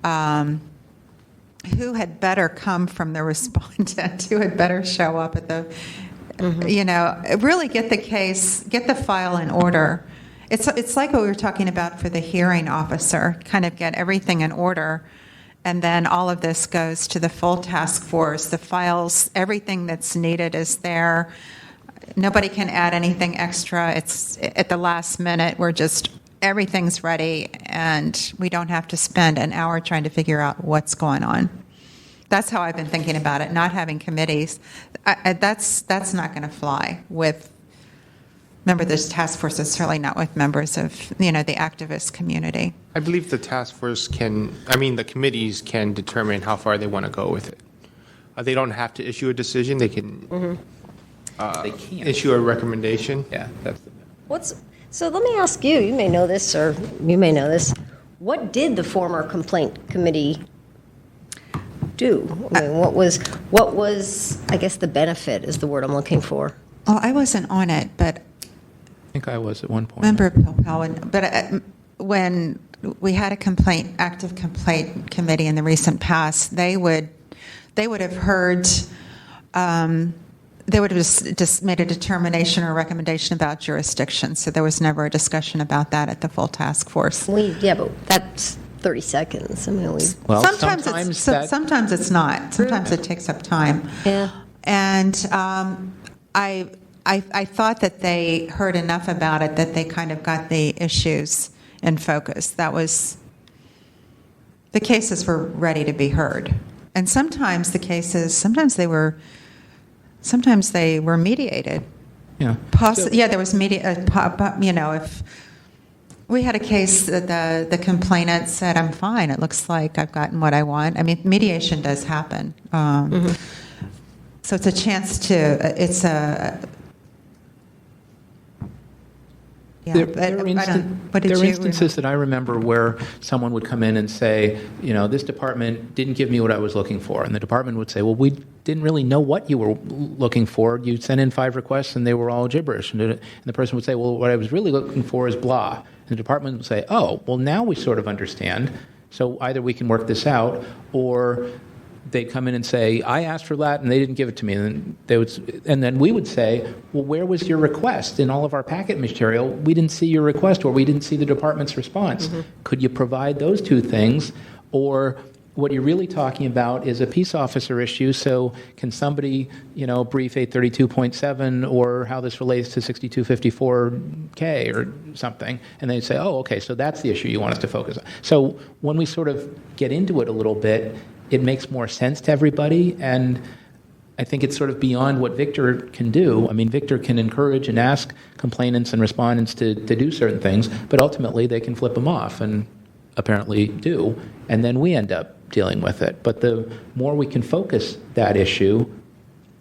Who had better come from the respondent? Who had better show up at the, really get the case, get the file in order. It's like what we were talking about for the hearing officer, kind of get everything in order, and then all of this goes to the full task force. The files, everything that's needed is there. Nobody can add anything extra. It's at the last minute. Everything's ready, and we don't have to spend an hour trying to figure out what's going on. That's how I've been thinking about it. Not having committees, that's not going to fly with. Remember, this task force is certainly not with members of the activist community. I believe the task force the committees can determine how far they want to go with it. They don't have to issue a decision. They can They can't. issue a recommendation. Yeah, that's the. So let me ask you, you may know this, or you may know this. What did the former complaint committee do? I mean, what was, I guess the benefit is the word I'm looking for. Oh, I wasn't on it, but I think I was at one point. Member Pilpel, but when we had a active complaint committee in the recent past, they would have heard, they would have just made a determination or recommendation about jurisdiction. So there was never a discussion about that at the full task force. But that's 30 seconds. I mean, Well, sometimes sometimes it's not. Sometimes it takes up time. Yeah. And I thought that they heard enough about it that they kind of got the issues in focus. The cases were ready to be heard. And sometimes they were mediated. Yeah. There was if we had a case that the complainant said, I'm fine, it looks like I've gotten what I want. I mean, mediation does happen. So it's a chance There are instances that I remember where someone would come in and say, this department didn't give me what I was looking for. And the department would say, well, we didn't really know what you were looking for. You sent in 5 requests and they were all gibberish. And the person would say, well, what I was really looking for is blah. And the department would say, oh, well, now we sort of understand. So either we can work this out, or they'd come in and say, I asked for that and they didn't give it to me. And then we would say, well, where was your request? In all of our packet material, we didn't see your request, or we didn't see the department's response. Could you provide those two things? Or what you're really talking about is a peace officer issue, so can somebody, brief 832.7 or how this relates to 6254K or something? And they say, oh, okay, so that's the issue you want us to focus on. So when we sort of get into it a little bit, it makes more sense to everybody, and I think it's sort of beyond what Victor can do. I mean, Victor can encourage and ask complainants and respondents to do certain things, but ultimately they can flip them off, and apparently do, and then we end up dealing with it. But the more we can focus that issue,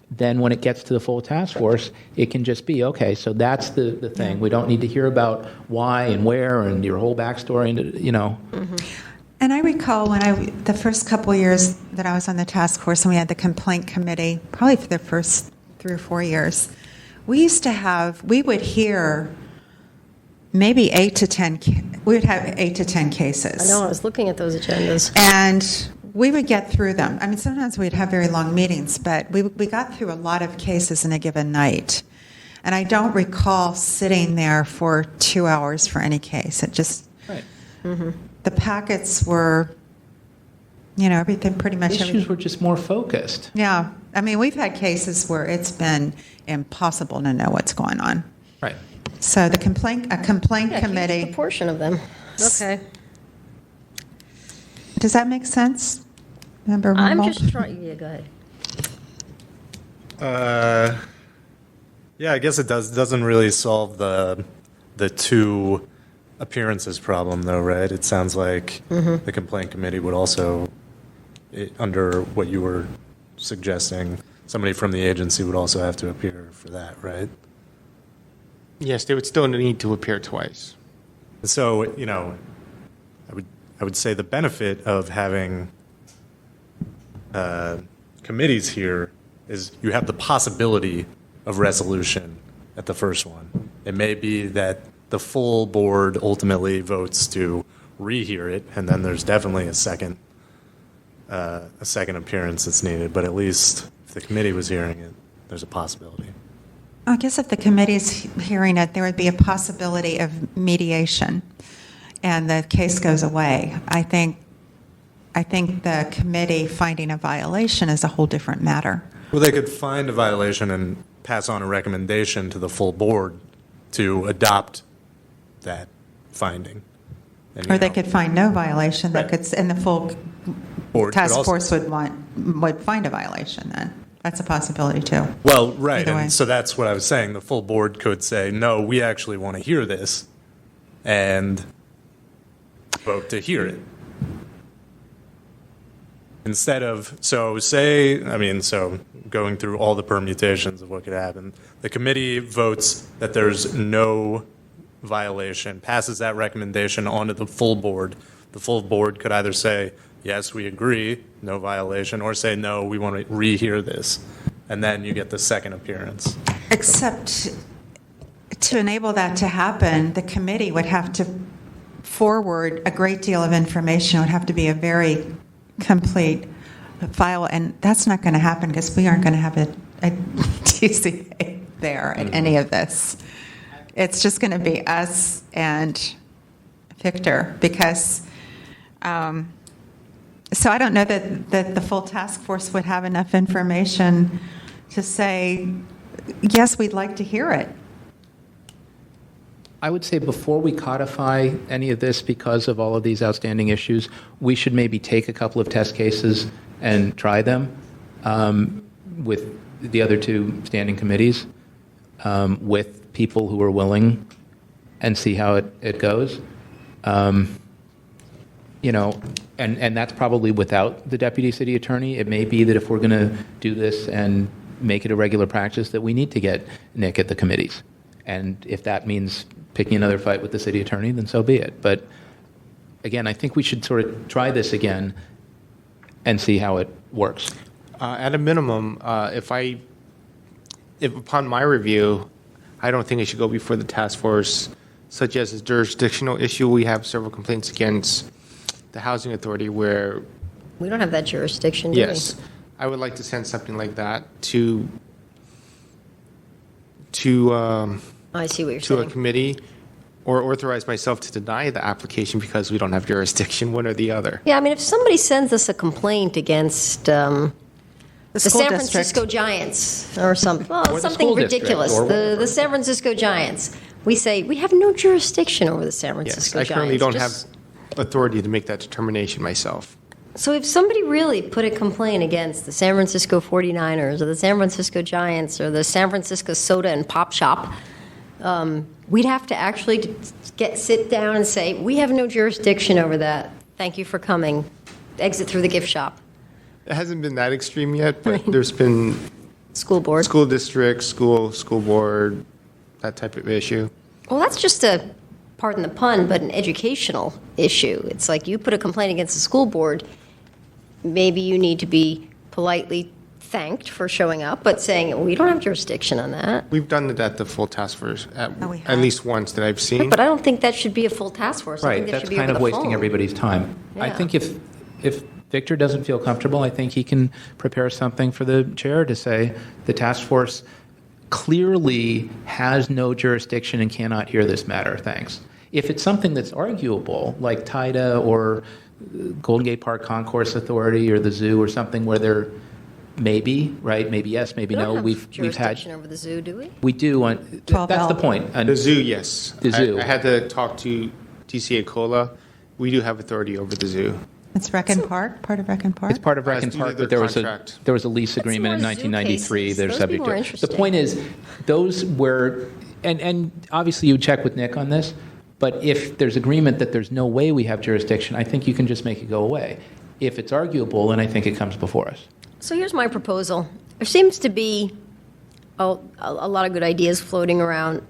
then when it gets to the full task force, it can just be, okay, so that's the thing. We don't need to hear about why and where and your whole backstory, and. And I recall when the first couple of years that I was on the task force and we had the complaint committee, probably for the first 3 or 4 years, we would hear maybe 8 to 10, we would have 8 to 10 cases. I know, I was looking at those agendas. And we would get through them. I mean, sometimes we'd have very long meetings, but we got through a lot of cases in a given night. And I don't recall sitting there for 2 hours for any case. It just... Right. The packets were, everything pretty much. Issues were just more focused. Yeah. I mean, we've had cases where it's been impossible to know what's going on. Right. So a complaint committee. A portion of them. Okay. Does that make sense? Member I'm Rumble? just trying. Yeah, go ahead. Yeah, I guess it doesn't really solve the two appearances problem, though, right? It sounds like the complaint committee would also, under what you were suggesting, somebody from the agency would also have to appear for that, right? Yes, they would still need to appear twice. So, I would say the benefit of having committees here is you have the possibility of resolution at the first one. It may be that the full board ultimately votes to rehear it, and then there's definitely a second appearance that's needed. But at least if the committee was hearing it, there's a possibility. I guess if the committee's hearing it, there would be a possibility of mediation, and the case goes away. I think the committee finding a violation is a whole different matter. Well, they could find a violation and pass on a recommendation to the full board to adopt that finding. And, Or they could find no violation, Right. and the full board task could also- force would find a violation then. That's a possibility too. Well, right, Either way. and so that's what I was saying. The full board could say, no, we actually want to hear this, and vote to hear it. Instead of, so going through all the permutations of what could happen, the committee votes that there's no violation, passes that recommendation onto the full board. The full board could either say, yes, we agree, no violation, or say, no, we want to rehear this. And then you get the second appearance. Except to enable that to happen, the committee would have to forward a great deal of information. It would have to be a very complete file, and that's not going to happen because we aren't going to have a TCA there in any of this. It's just going to be us and Victor because, so I don't know that the full task force would have enough information to say, yes, we'd like to hear it. I would say before we codify any of this because of all of these outstanding issues, we should maybe take a couple of test cases and try them with the other two standing committees, with people who are willing, and see how it goes. And that's probably without the deputy city attorney. It may be that if we're going to do this and make it a regular practice, that we need to get Nick at the committees. And if that means picking another fight with the city attorney, then so be it. But again, I think we should sort of try this again and see how it works. At a minimum, if upon my review, I don't think it should go before the task force, such as a jurisdictional issue. We have several complaints against the Housing Authority where, We don't have that jurisdiction, do we? yes, I would like to send something like that to I see what you're to a saying. committee, or authorize myself to deny the application because we don't have jurisdiction, one or the other. Yeah, I mean, if somebody sends us a complaint against the school San district. Francisco Giants or something, well, Or the something school district, ridiculous, or whatever. the San Francisco Giants, we say, we have no jurisdiction over the San Yes, Francisco I Giants. currently don't Just- have authority to make that determination myself. So if somebody really put a complaint against the San Francisco 49ers or the San Francisco Giants or the San Francisco Soda and Pop Shop, we'd have to actually sit down and say, we have no jurisdiction over that. Thank you for coming. Exit through the gift shop. It hasn't been that extreme yet, but there's been School board. school district, school board, that type of issue. Well, that's just a, pardon the pun, but an educational issue. It's like you put a complaint against the school board, maybe you need to be politely thanked for showing up, but saying, we don't have jurisdiction on that. We've done it at the full task force we at have? least once that I've seen. But I don't think that should be a full task force. I Right, think that that's should be kind over of the wasting phone. everybody's time. I Yeah. think if Victor doesn't feel comfortable, I think he can prepare something for the chair to say, the task force clearly has no jurisdiction and cannot hear this matter, thanks. If it's something that's arguable, like TIDA or Golden Gate Park Concourse Authority or the zoo or something where they're maybe, right, maybe yes, maybe We don't no, have we've jurisdiction had, over the zoo, do we? we do, that's the 12L. point. And The zoo, yes. The zoo. I had to talk to TCA Cola. We do have authority over the zoo. It's Rec and Park, part of Rec and Park? It's part of Rec and due to Park, their but contract. there was a lease agreement in more zoo 1993 cases. that are Those would be subject more to. The interesting. point is, those where, and obviously you would check with Nick on this, but if there's agreement that there's no way we have jurisdiction, I think you can just make it go away. If it's arguable, then I think it comes before us. So here's my proposal. There seems to be a lot of good ideas floating around.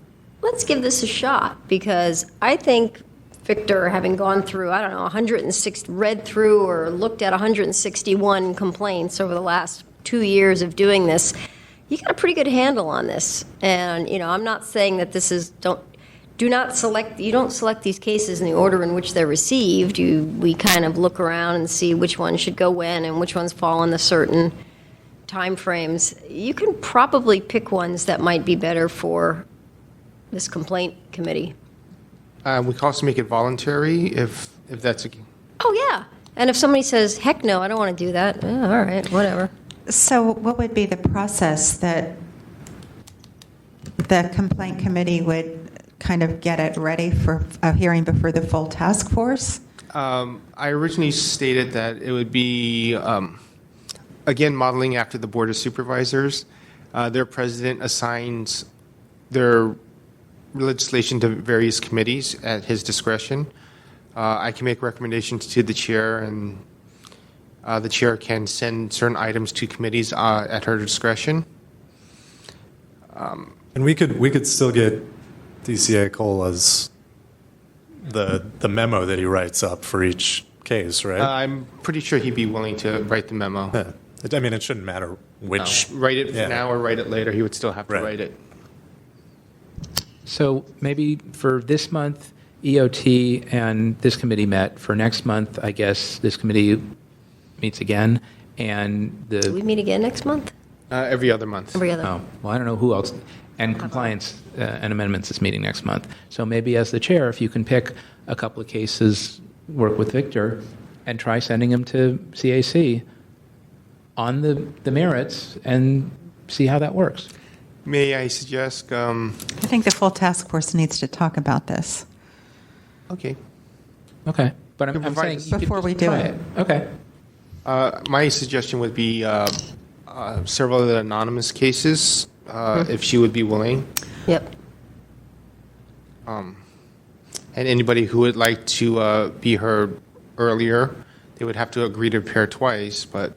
Let's give this a shot, because I think Victor, having gone through, I don't know, 106, read through or looked at 161 complaints over the last 2 years of doing this, you got a pretty good handle on this. And, you know, I'm not saying that this is, you don't select these cases in the order in which they're received. We kind of look around and see which ones should go when and which ones fall in the certain time frames. You can probably pick ones that might be better for this complaint committee. We can also make it voluntary if that's a, Oh, yeah. And if somebody says, heck no, I don't want to do that, all right, whatever. So what would be the process that the complaint committee would kind of get it ready for a hearing before the full task force? I originally stated that it would be, again, modeling after the Board of Supervisors. Their president assigns their legislation to various committees at his discretion. I can make recommendations to the chair, and the chair can send certain items to committees at her discretion. And we could still get DCA Cola's the memo that he writes up for each case, right? I'm pretty sure he'd be willing to write the memo. Yeah. I mean, it shouldn't matter which. Write it Yeah. now or write it later, he would still have to Right. write it. So maybe for this month, EOT and this committee met. For next month, I guess this committee meets again, and Do we the, meet again next month? Every other month. Every other? oh, well, I don't know who else, and compliance and amendments is meeting next month. So maybe as the chair, if you can pick a couple of cases, work with Victor, and try sending them to CAC on the merits and see how that works. May I suggest, I think the full task force needs to talk about this. okay. Okay, but I'm provide saying us- you could Before we just do try it. Okay. My suggestion would be several of the anonymous cases, if she would be willing, Yep. and anybody who would like to be heard earlier, they would have to agree to appear twice, but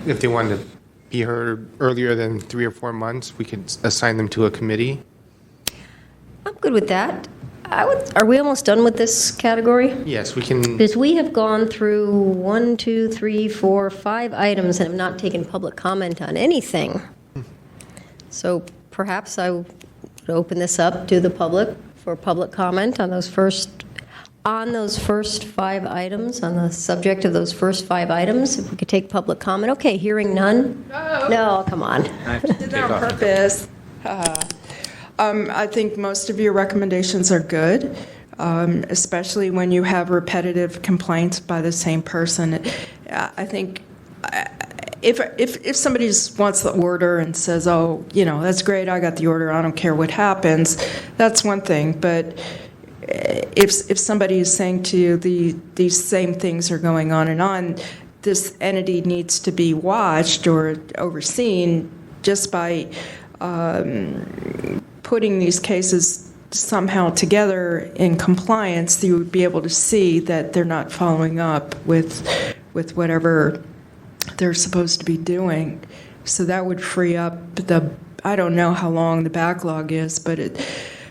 if they wanted to be heard earlier than 3 or 4 months, we could assign them to a committee. I'm good with that. Are we almost done with this category? Yes, we can, Because we have gone through 1, 2, 3, 4, 5 items and have not taken public comment on anything. So perhaps I would open this up to the public for public comment on those first. on those first 5 items, on the subject of those first 5 items, if we could take public comment. Okay, hearing none? No, come on. Did that on purpose. I think most of your recommendations are good, especially when you have repetitive complaints by the same person. I think if somebody just wants the order and says, oh, that's great, I got the order, I don't care what happens, that's one thing. But if somebody is saying to you these same things are going on and on, this entity needs to be watched or overseen just by putting these cases somehow together in compliance, you would be able to see that they're not following up with whatever they're supposed to be doing. So that would free up I don't know how long the backlog is, but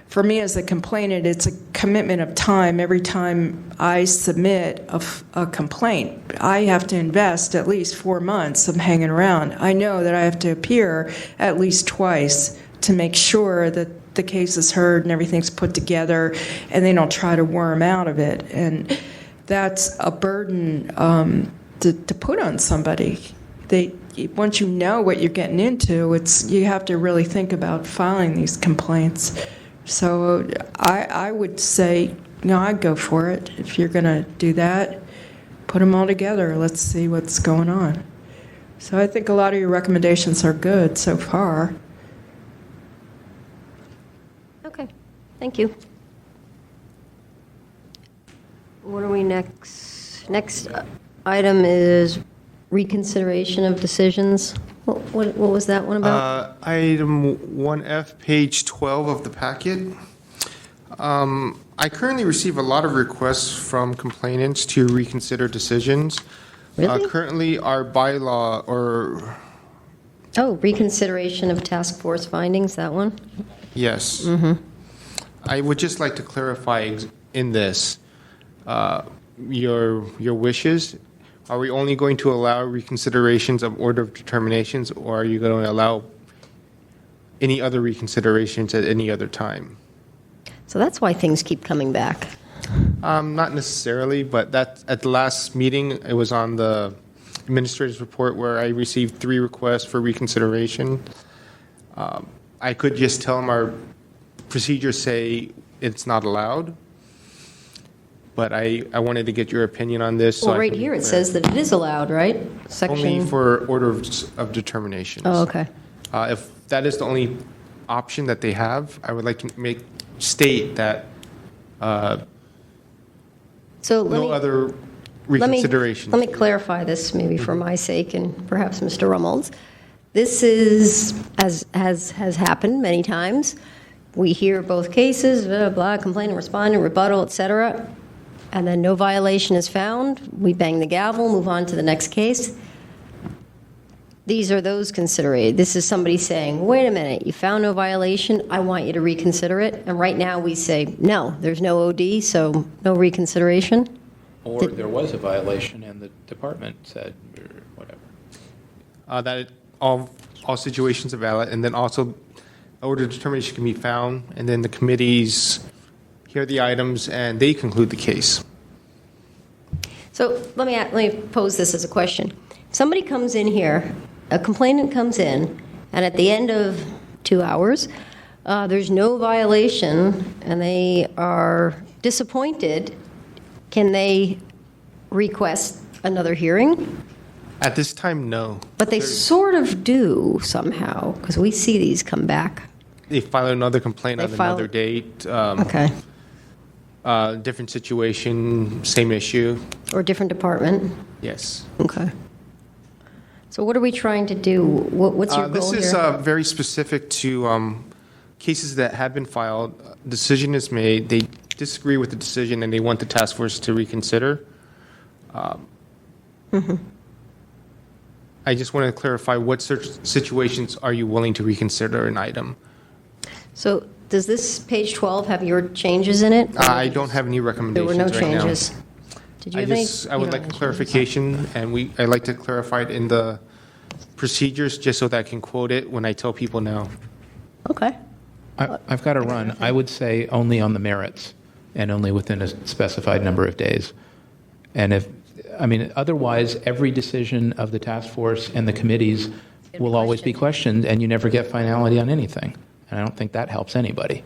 for me as a complainant, it's a commitment of time. Every time I submit a complaint, I have to invest at least 4 months of hanging around. I know that I have to appear at least twice to make sure that the case is heard and everything's put together, and they don't try to worm out of it. And that's a burden to put on somebody. Once you know what you're getting into, you have to really think about filing these complaints. So I would say, I'd go for it. If you're going to do that, put them all together. Let's see what's going on. So I think a lot of your recommendations are good so far. Okay, thank you. What are we next? Next item is reconsideration of decisions. What was that one about? Item 1F, page 12 of the packet. I currently receive a lot of requests from complainants to reconsider decisions. Really? Currently, our bylaw Reconsideration of task force findings, that one? Yes. I would just like to clarify in this, your wishes. Are we only going to allow reconsiderations of order of determinations, or are you going to allow any other reconsiderations at any other time? So that's why things keep coming back. Not necessarily, but that at the last meeting, it was on the administrator's report where I received 3 requests for reconsideration. I could just tell them our procedures say it's not allowed, but I wanted to get your opinion on this. Well, right here it says that it is allowed, right? Only for order of determinations. Oh, okay. If that is the only option that they have, I would like to state that So no other reconsiderations. Let me clarify this maybe for my sake and perhaps Mr. Rummold's. This is, as has happened many times, we hear both cases, blah, blah, complaint and respond and rebuttal, et cetera, and then no violation is found. We bang the gavel, move on to the next case. These are those considered. This is somebody saying, wait a minute, you found no violation, I want you to reconsider it. And right now we say, no, there's no OD, so no reconsideration. Or there was a violation and the department said, or whatever. That all situations are valid, and then also order of determination can be found, and then the committees hear the items and they conclude the case. So let me pose this as a question. Somebody comes in here, a complainant comes in, and at the end of 2 hours, there's no violation, and they are disappointed. Can they request another hearing? At this time, no. But they sort of do somehow, because we see these come back. They file another complaint on file- another date. Okay. Different situation, same issue. Or different department? Yes. Okay. So what are we trying to do? What's your goal This is here? very specific to cases that have been filed. Decision is made. They disagree with the decision and they want the task force to reconsider. I just want to clarify what situations are you willing to reconsider an item? So does this page 12 have your changes in it? I don't have any There recommendations were no right now. changes. Did you have any? I would like clarification, and I'd like to clarify it in the procedures, just so that I can quote it when I tell people now. Okay. I've got to run. I would say only on the merits. and only within a specified number of days. And otherwise, every decision of the task force and the committees will always be questioned, and you never get finality on anything. And I don't think that helps anybody.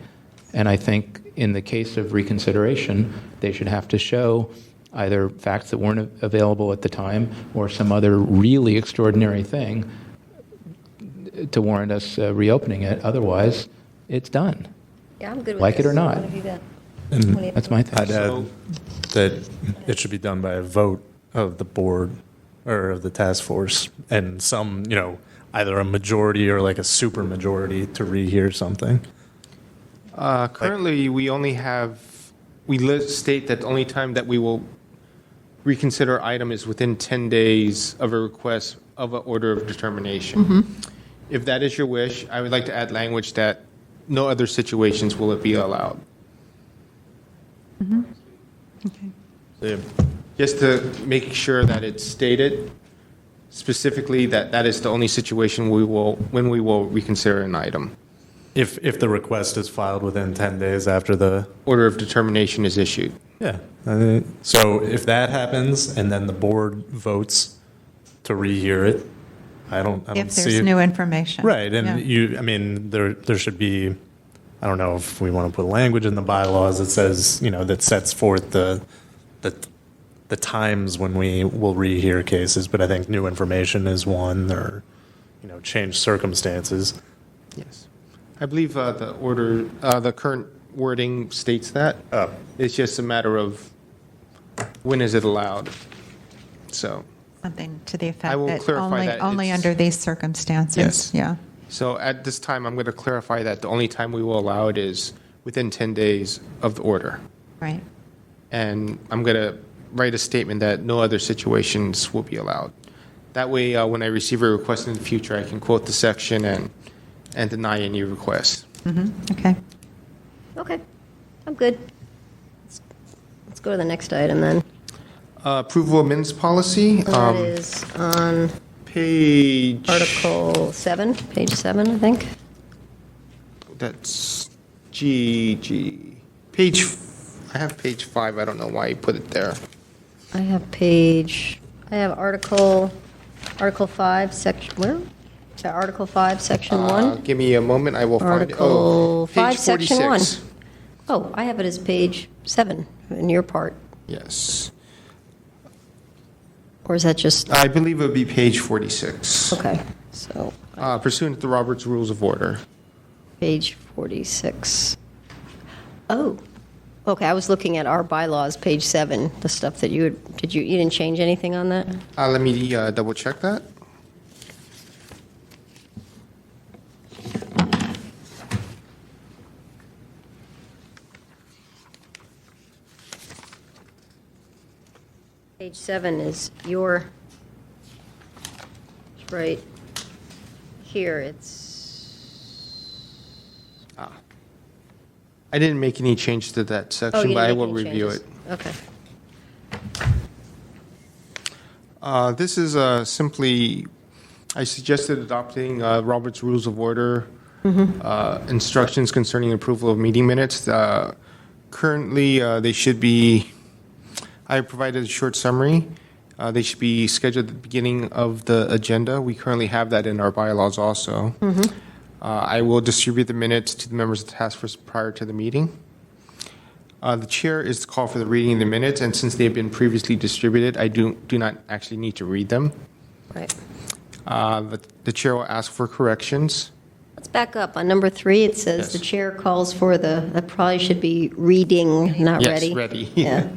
And I think in the case of reconsideration, they should have to show either facts that weren't available at the time or some other really extraordinary thing to warrant us reopening it. Otherwise, it's done. Yeah, I'm good with Like it this. or not. What have you got? And What do you That's my thing. I'd add that it should be done by a vote of the board or of the task force and some, either a majority or like a super majority to rehear something. Currently, we only have, state that the only time that we will reconsider item is within 10 days of a request of an order of determination. If that is your wish, I would like to add language that no other situations will it be allowed. Okay. Just to make sure that it's stated specifically that that is the only situation when we will reconsider an item. If the request is filed within 10 days after the Order of determination is issued. Yeah. So if that happens and then the board votes to rehear it, I don't If see there's it. new information. Right, and Yeah. there should be, I don't know if we want to put language in the bylaws that says, that sets forth the times when we will rehear cases, but I think new information is one, or, changed circumstances. Yes. I believe the current wording states that. Oh. It's just a matter of when is it allowed. So, Something to the I effect will that clarify that only it's- under these circumstances. Yes. Yeah. so at this time, I'm going to clarify that the only time we will allow it is within 10 days of the order. Right. And I'm going to write a statement that no other situations will be allowed. That way, when I receive a request in the future, I can quote the section and deny any request. Okay. Okay, I'm good. Let's go to the next item then. Approval of minutes policy. That is on Page. Article 7, page 7, I think. That's G. Page. I have page 5. I don't know why you put it there. I have Article 5, section, where? Is that Article 5, section 1? Give me a moment. I will find it. Article Page 5, section 1. 46. Oh, I have it as page 7 in your part. Yes. Or is that just, I believe it would be page 46. okay, so Pursuant to Robert's Rules of Order. page 46. Oh, okay, I was looking at our bylaws, page 7, the stuff that you didn't change anything on that? Let me double check that. Page 7 is your, it's right here, it's, I didn't make any changes to that oh, section, you but I didn't will make any review changes. it. Okay. This is simply, I suggested adopting Robert's Rules of Order instructions concerning approval of meeting minutes. Currently, they should be, I provided a short summary. They should be scheduled at the beginning of the agenda. We currently have that in our bylaws also. I will distribute the minutes to the members of the task force prior to the meeting. The chair is to call for the reading of the minutes, and since they've been previously distributed, I do not actually need to read them. Right. The chair will ask for corrections. Let's back up. On number 3, it says Yes. the chair calls for that probably should be reading, not Yes, ready. ready. Yeah.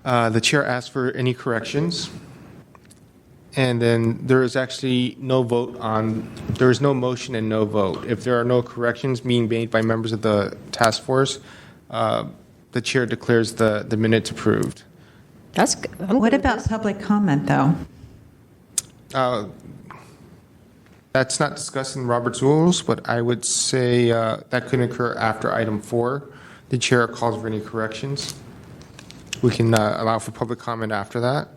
The chair asks for any corrections. And then there is actually no vote there is no motion and no vote. If there are no corrections being made by members of the task force, the chair declares the minutes approved. That's good. I'm What good with about this. public comment, though? That's not discussed in Robert's rules, but I would say that could occur after item 4. The chair calls for any corrections. We can allow for public comment after that.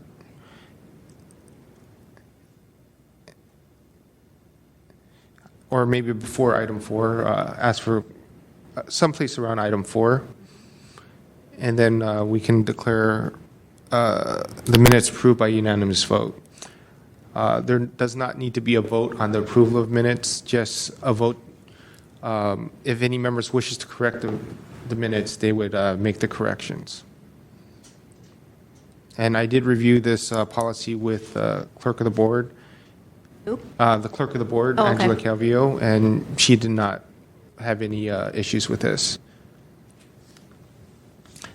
or maybe before item 4, ask for someplace around item 4, and then we can declare the minutes approved by unanimous vote. There does not need to be a vote on the approval of minutes, just a vote. If any members wishes to correct the minutes, they would make the corrections. And I did review this policy with clerk of the board. Who? The clerk of the board, Oh, okay. Angela Calvillo, and she did not have any issues with this.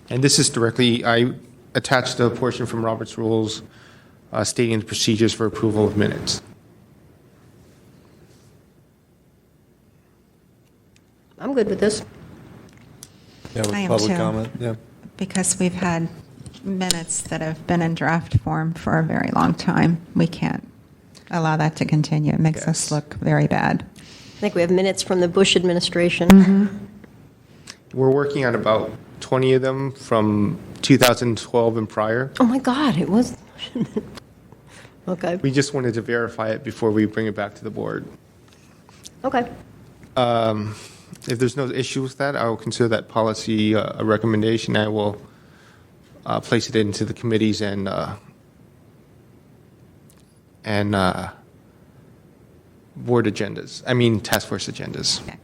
And this is directly, I attached a portion from Robert's Rules stating the procedures for approval of minutes. I'm good with this. Yeah, with I am public too. comment, yeah. Because we've had minutes that have been in draft form for a very long time. We can't allow that to continue. It makes us Yes. look very bad. I think we have minutes from the Bush administration. We're working on about 20 of them from 2012 and prior. Oh my God, it was. Okay. We just wanted to verify it before we bring it back to the board. Okay. If there's no issue with that, I will consider that policy a recommendation. I will place it into the committees and board agendas. I mean, task force agendas. Okay.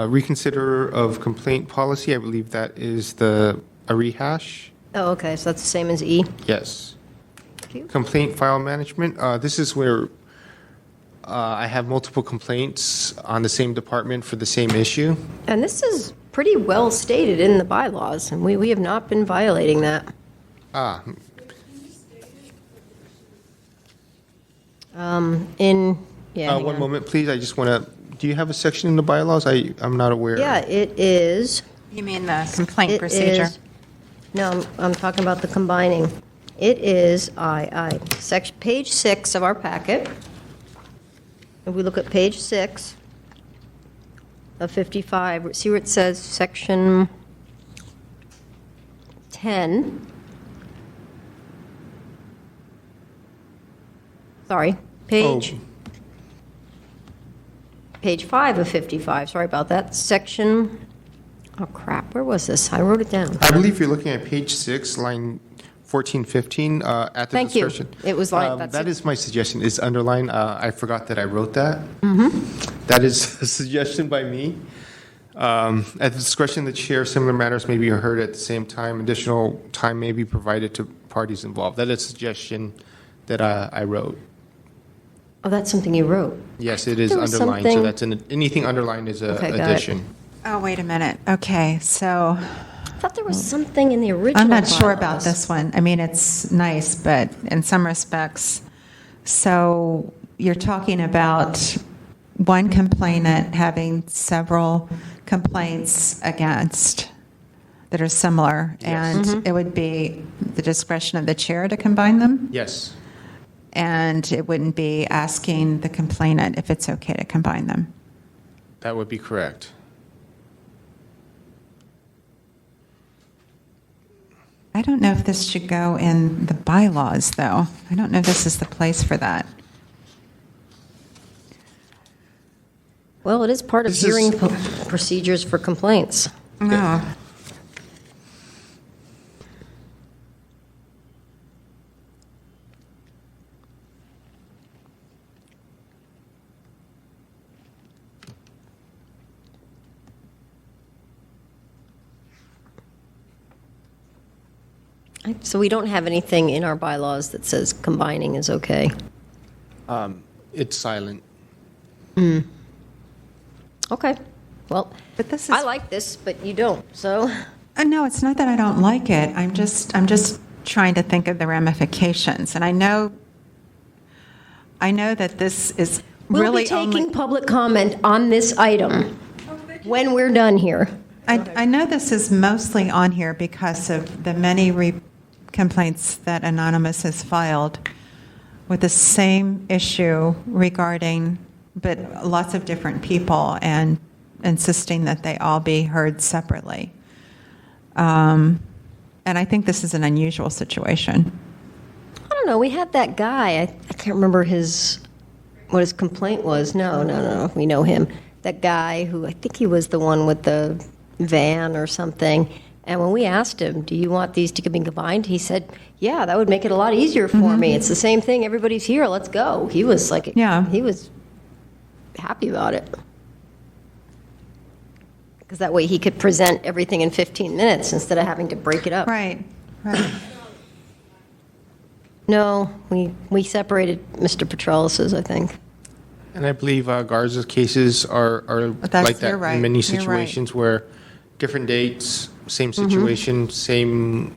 Reconsider of complaint policy. I believe that is a rehash. Oh, okay, so that's the same as E. Yes. Thank you. Complaint file management. This is where I have multiple complaints on the same department for the same issue. And this is pretty well stated in the bylaws, and we have not been violating that. Ah, Yeah. hang one on. moment, please. I just want to. Do you have a section in the bylaws? I'm not aware. Yeah, it is. You mean the complaint It procedure? is- No, I'm talking about the combining. It is section, page 6 of our packet. If we look at page 6 of 55, see where it says section 10. Sorry, page 5 of 55, sorry about that, section, oh crap, where was this? I wrote it down. I believe you're looking at page 6, line 14, 15, at the Thank you. discussion. It was like, that's that it. is my suggestion, is underline. I forgot that I wrote that. Mm-hmm. That is a suggestion by me. At the discretion of the chair, similar matters may be heard at the same time. Additional time may be provided to parties involved. That is a suggestion that I wrote. Oh, that's something you wrote. Yes, it is There was underlined, so something- that's anything underlined is a Okay, got it. addition. Oh, wait a minute. Okay, so I thought there was something in the original I'm not sure about bylaws. this one. I mean, it's nice, but in some respects, so you're talking about one complainant having several complaints against that are similar, and it would be the discretion of the chair to combine them, Yes. and it wouldn't be asking the complainant if it's okay to combine them. That would be correct. I don't know if this should go in the bylaws, though. I don't know if this is the place for that. Well, it is part of This is- hearing procedures for complaints. Oh. So we don't have anything in our bylaws that says combining is okay. It's silent. Okay, well, But this is I like this, but you don't, so. No, it's not that I don't like it. I'm just trying to think of the ramifications, and I know that this is We'll really be taking only. public comment on this item when we're done here. I know this is mostly on here because of the many complaints that Anonymous has filed with the same issue regarding, but lots of different people, and insisting that they all be heard separately. And I think this is an unusual situation. I don't know, we had that guy, I can't remember his, what his complaint was. No, we know him. That guy who, I think he was the one with the van or something. And when we asked him, do you want these to be combined? He said, yeah, that would make it a lot easier for me. It's the same thing. Everybody's here. Let's go. He was like, Yeah. he was happy about it. Because that way he could present everything in 15 minutes instead of having to break it up. Right. No, we separated Mr. Petrellis's, I think. And I believe Garza's cases are like that you're right. in many You're right. situations where different dates, same situation, same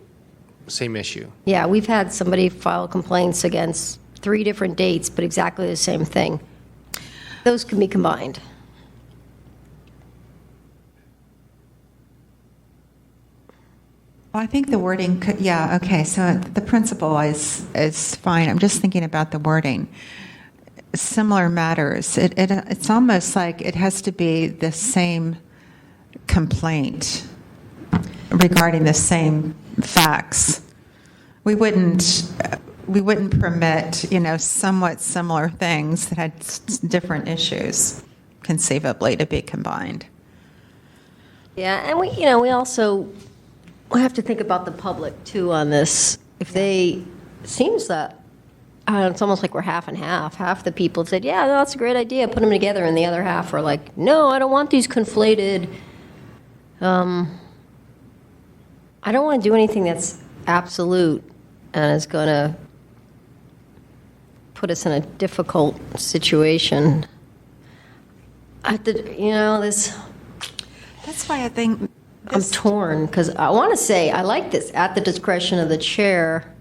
issue. Yeah, we've had somebody file complaints against 3 different dates, but exactly the same thing. Those can be combined. Well, I think the wording could, yeah, okay, so the principle is fine. I'm just thinking about the wording. Similar matters. It's almost like it has to be the same complaint regarding the same facts. We wouldn't permit, somewhat similar things that had different issues conceivably to be combined. Yeah, and we also have to think about the public too on this. If they, seems that it's almost like we're half and half. Half the people said, yeah, that's a great idea, put them together, and the other half are like, no, I don't want these conflated. I don't want to do anything that's absolute and is going to put us in a difficult situation. This. That's why I think I'm torn because I want to say I like this at the discretion of the chair,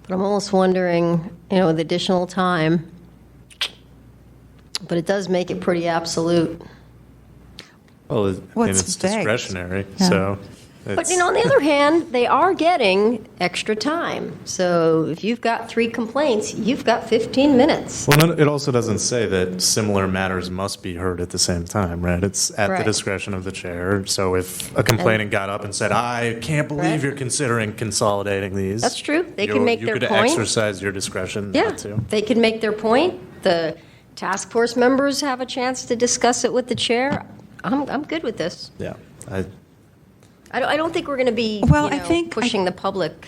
but I'm almost wondering, with additional time. But it does make it pretty absolute. Well, I mean, What's it's vague? discretionary, Yeah. so. But on the other hand, they are getting extra time. So if you've got 3 complaints, you've got 15 minutes. Well, it also doesn't say that similar matters must be heard at the same time, right? It's at the Right. discretion of the chair. So if a complainant got up and said, I can't believe Right. you're considering consolidating these. That's true. They can make their You could point. exercise your discretion Yeah, not to. they can make their point. The task force members have a chance to discuss it with the chair. I'm good with this. Yeah. I don't think we're going to be Well, I think pushing the public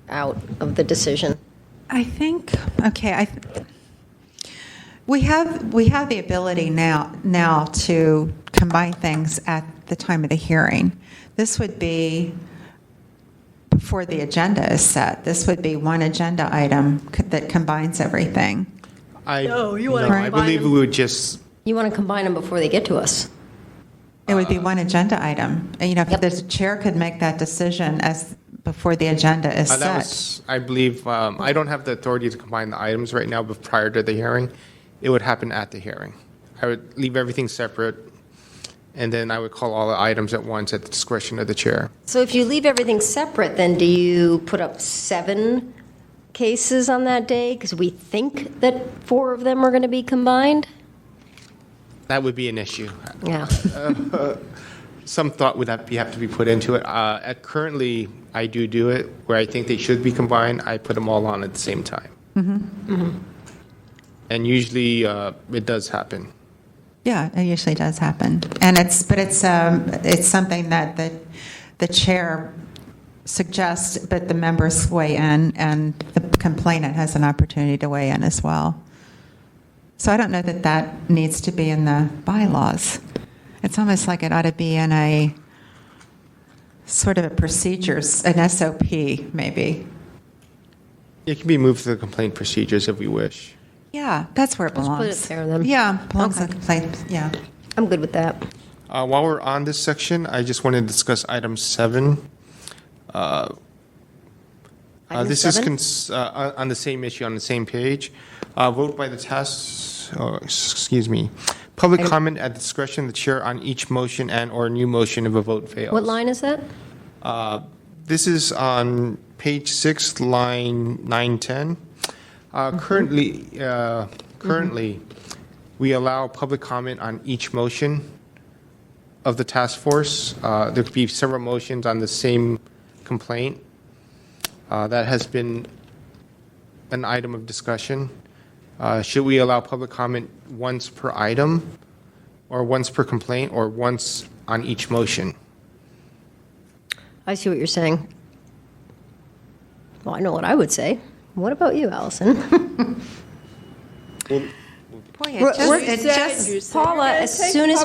out of the decision. I think, okay, we have the ability now to combine things at the time of the hearing. This would be before the agenda is set. This would be one agenda item that combines everything. I combine believe them? we would just, You want to combine them before they get to us. It would be one agenda item. If Yep. the chair could make that decision as before the agenda is that set. was, I believe, I don't have the authority to combine the items right now, but prior to the hearing, it would happen at the hearing. I would leave everything separate, and then I would call all the items at once at the discretion of the chair. So if you leave everything separate, then do you put up 7 cases on that day? Because we think that 4 of them are going to be combined? That would be an issue. Yeah. Some thought would have to be put into it. Currently, I do it where I think they should be combined. I put them all on at the same time. And usually, it does happen. Yeah, it usually does happen, and it's something that the chair suggests, but the members weigh in, and the complainant has an opportunity to weigh in as well. So I don't know that needs to be in the bylaws. It's almost like it ought to be in a sort of a procedures, an SOP maybe. It can be moved to the complaint procedures if we wish. Yeah, that's where it Let's belongs. put it there then. Yeah, belongs in Okay. the complaint. Yeah. I'm good with that. While we're on this section, I just want to discuss item 7. Item This 7? is on the same issue, on the same page. Vote by the public comment at the discretion of the chair on each motion and/or new motion if a vote fails. What line is that? This is on page 6, line 910. Currently, we allow public comment on each motion of the task force. There could be several motions on the same complaint. That has been an item of discussion. Should we allow public comment once per item, or once per complaint, or once on each motion? I see what you're saying. Well, I know what I would say. What about you, Allison? Boy, Paula, as soon as,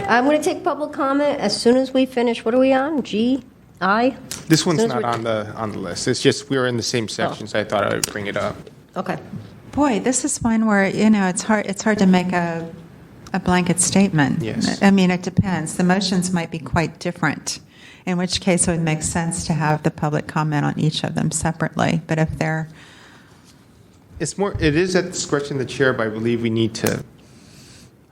I'm going to take public comment as soon as we finish. What are we on? G? I? This one's As soon not as on the list. It's just we were in the same section, so I thought I would bring it up. Okay. Boy, this is one where, it's hard to make a blanket statement. Yes. I mean, it depends. The motions might be quite different, in which case it would make sense to have the public comment on each of them separately. But if they're, It is at the discretion of the chair, but I believe we need to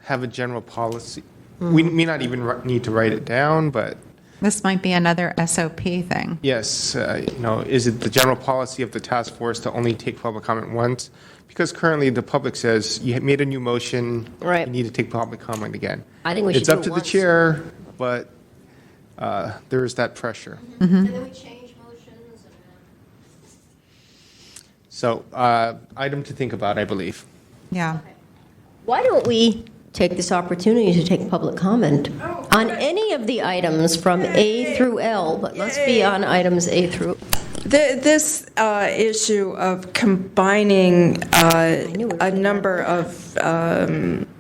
have a general policy. We may not even need to write it down, but this might be another SOP thing. yes, is it the general policy of the task force to only take public comment once? Because currently the public says, you made a new motion, Right. you need to take public comment again. I think we should It's up do to it the once. chair, but there is that pressure. And then we change motions. So, item to think about, I believe. Yeah. Why don't we take this opportunity to take public comment on any of the items from A through L, but let's be on items A through. This issue of combining a number of,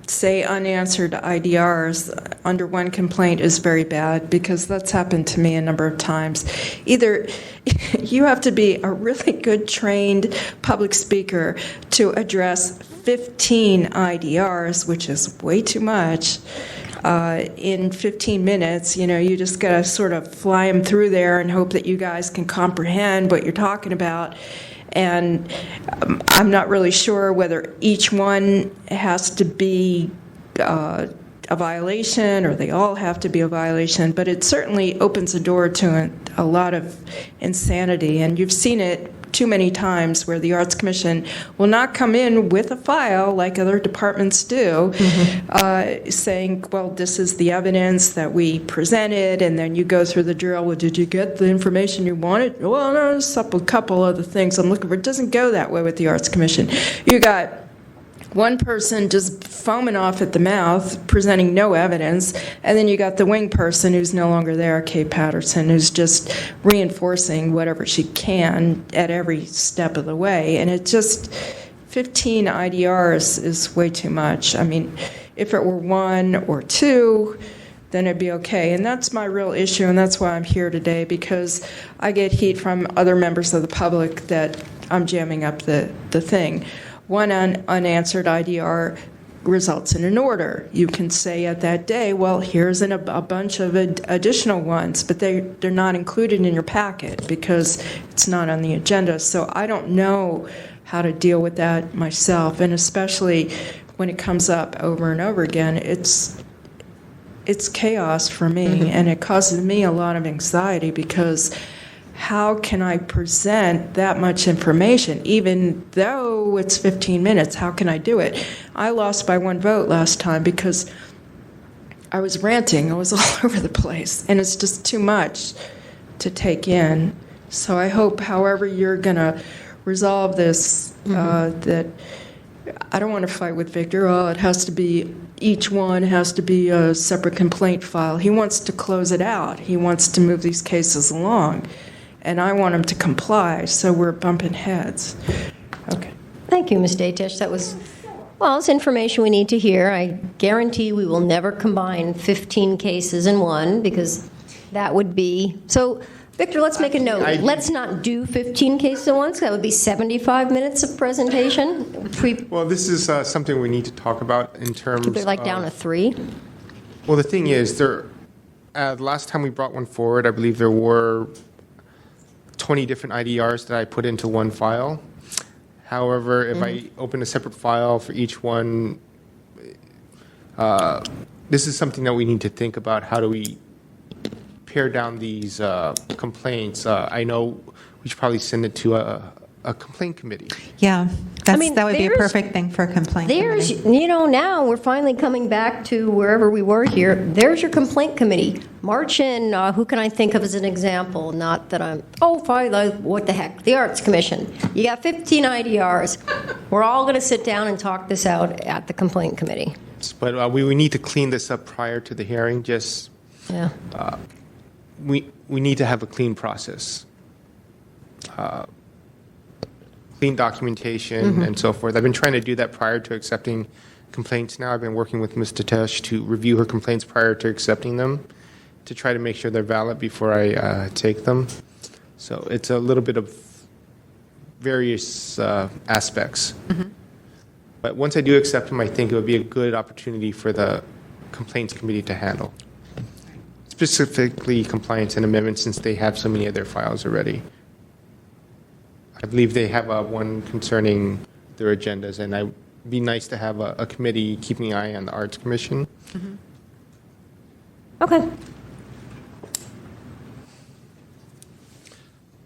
say, unanswered IDRs under one complaint is very bad, because that's happened to me a number of times. Either you have to be a really good trained public speaker to address 15 IDRs, which is way too much, in 15 minutes. You just got to sort of fly them through there and hope that you guys can comprehend what you're talking about. And I'm not really sure whether each one has to be a violation or they all have to be a violation, but it certainly opens the door to a lot of insanity. And you've seen it too many times where the Arts Commission will not come in with a file like other departments do, saying, well, this is the evidence that we presented, and then you go through the drill. Well, did you get the information you wanted? Well, no, there's a couple other things I'm looking for. It doesn't go that way with the Arts Commission. You got one person just foaming off at the mouth, presenting no evidence, and then you got the wing person who's no longer there, Kay Patterson, who's just reinforcing whatever she can at every step of the way. And it just, 15 IDRs is way too much. I mean, if it were one or two, then it'd be okay. And that's my real issue, and that's why I'm here today, because I get heat from other members of the public that I'm jamming up the thing. One unanswered IDR results in an order. You can say at that day, well, here's a bunch of additional ones, but they're not included in your packet because it's not on the agenda. So I don't know how to deal with that myself, and especially when it comes up over and over again, it's chaos for me, and it causes me a lot of anxiety, because how can I present that much information, even though it's 15 minutes? How can I do it? I lost by one vote last time because I was ranting. I was all over the place, and it's just too much to take in. So I hope, however you're going to resolve this, that I don't want to fight with Victor. Oh, it has to be, each one has to be a separate complaint file. He wants to close it out. He wants to move these cases along. And I want him to comply, so we're bumping heads. Okay. Thank you, Ms. Datish. That was, well, it's information we need to hear. I guarantee we will never combine 15 cases in one, because that would be, so Victor, let's make a note. Let's not do 15 cases at once. That would be 75 minutes of presentation. Well, this is something we need to talk about in terms They're like down to 3. Well, the thing is, the last time we brought one forward, I believe there were 20 different IDRs that I put into one file. However, if I open a separate file for each one, this is something that we need to think about. How do we pare down these complaints? I know we should probably send it to a a complaint committee. Yeah, mean, that would be a there's- perfect thing for a complaint There's, committee. now we're finally coming back to wherever we were here. There's your complaint committee. March in, who can I think of as an example? Not that I'm, fine, what the heck? The Arts Commission. You got 15 IDRs. We're all going to sit down and talk this out at the complaint committee. But we need to clean this up prior to the hearing. Just Yeah. we need to have a clean process. Clean documentation and so forth. I've been trying to do that prior to accepting complaints now. I've been working with Ms. Tatesh to review her complaints prior to accepting them, to try to make sure they're valid before I take them. So it's a little bit of various aspects. But once I do accept them, I think it would be a good opportunity for the complaints committee to handle. Specifically compliance and amendments, since they have so many of their files already. I believe they have one concerning their agendas, and it'd be nice to have a committee keeping an eye on the Arts Commission. Okay.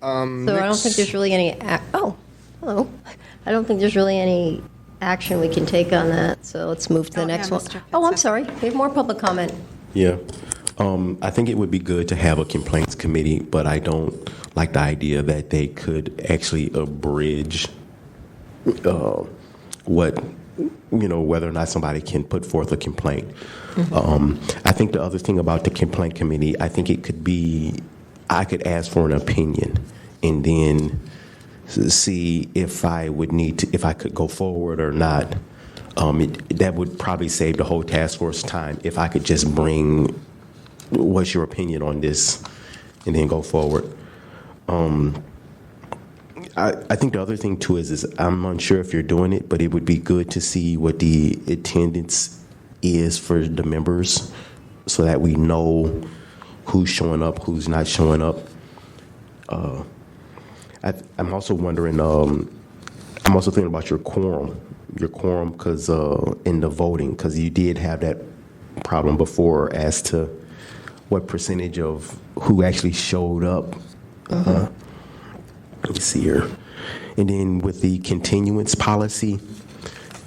So I don't think there's really any, hello. I don't think there's really any action we can take on that, so let's move to the Oh, next yeah, one. Mr. Oh, I'm Fitz. sorry. We have more public comment. Yeah. I think it would be good to have a complaints committee, but I don't like the idea that they could actually abridge what, whether or not somebody can put forth a complaint. I think the other thing about the complaint committee, I think it could be, I could ask for an opinion and then see if I would need to, if I could go forward or not. That would probably save the whole task force time if I could just bring, what's your opinion on this, and then go forward. I think the other thing too is I'm unsure if you're doing it, but it would be good to see what the attendance is for the members so that we know who's showing up, who's not showing up. I'm also wondering, I'm also thinking about your quorum, because in the voting, because you did have that problem before as to what percentage of who actually showed up. Let me see here. And then with the continuance policy,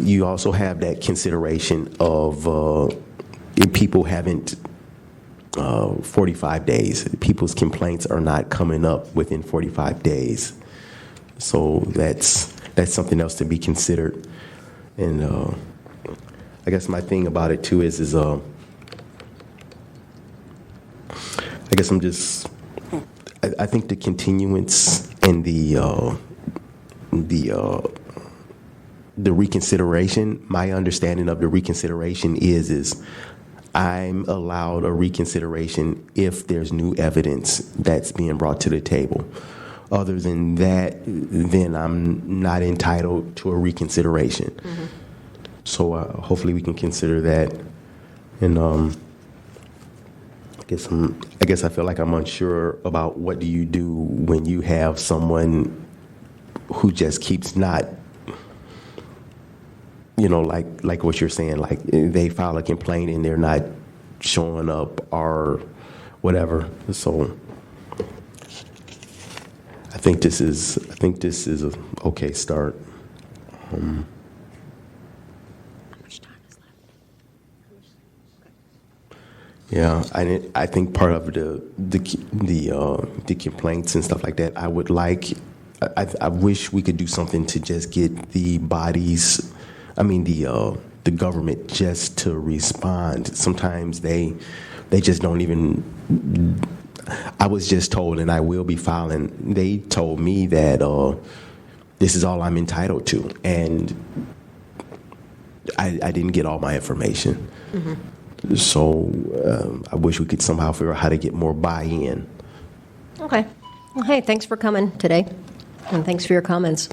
you also have that consideration of if people haven't 45 days. People's complaints are not coming up within 45 days. So that's something else to be considered. And I guess my thing about it too is I guess I think the continuance and the reconsideration, my understanding of the reconsideration is I'm allowed a reconsideration if there's new evidence that's being brought to the table. Other than that, then I'm not entitled to a reconsideration. So hopefully we can consider that. And I guess I feel like I'm unsure about what do you do when you have someone who just keeps not, like what you're saying, like they file a complaint and they're not showing up or whatever. So I think this is a okay start. Yeah, I think part of the complaints and stuff like that, I would like. I wish we could do something to just get the bodies, the government just to respond. Sometimes they just don't even. I was just told, and I will be filing. They told me that this is all I'm entitled to, and I didn't get all my information. So I wish we could somehow figure out how to get more buy-in. Okay. Well, hey, thanks for coming today, and thanks for your comments.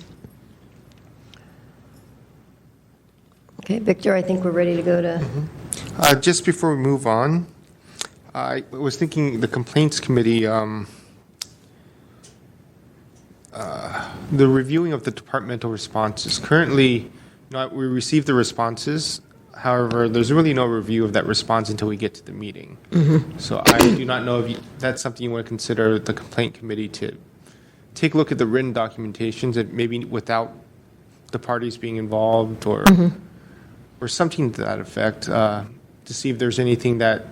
Okay, Victor, I think we're ready to go to... Just before we move on, I was thinking the complaints committee, the reviewing of the departmental responses. Currently, we receive the responses. However, there's really no review of that response until we get to the meeting. So I do not know if that's something you want to consider the complaint committee to take a look at the written documentations and maybe without the parties being involved or something to that effect, to see if there's anything that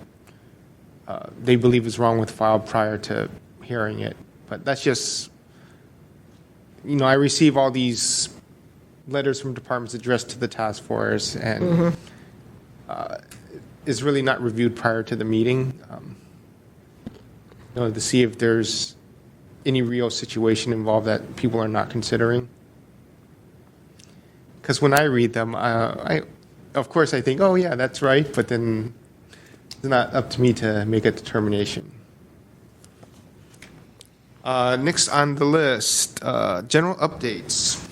they believe is wrong with the file prior to hearing it. But that's just, I receive all these letters from departments addressed to the task force, and is really not reviewed prior to the meeting, to see if there's any real situation involved that people are not considering. Because when I read them, of course I think, oh yeah, that's right, but then it's not up to me to make a determination. Next on the list, general updates.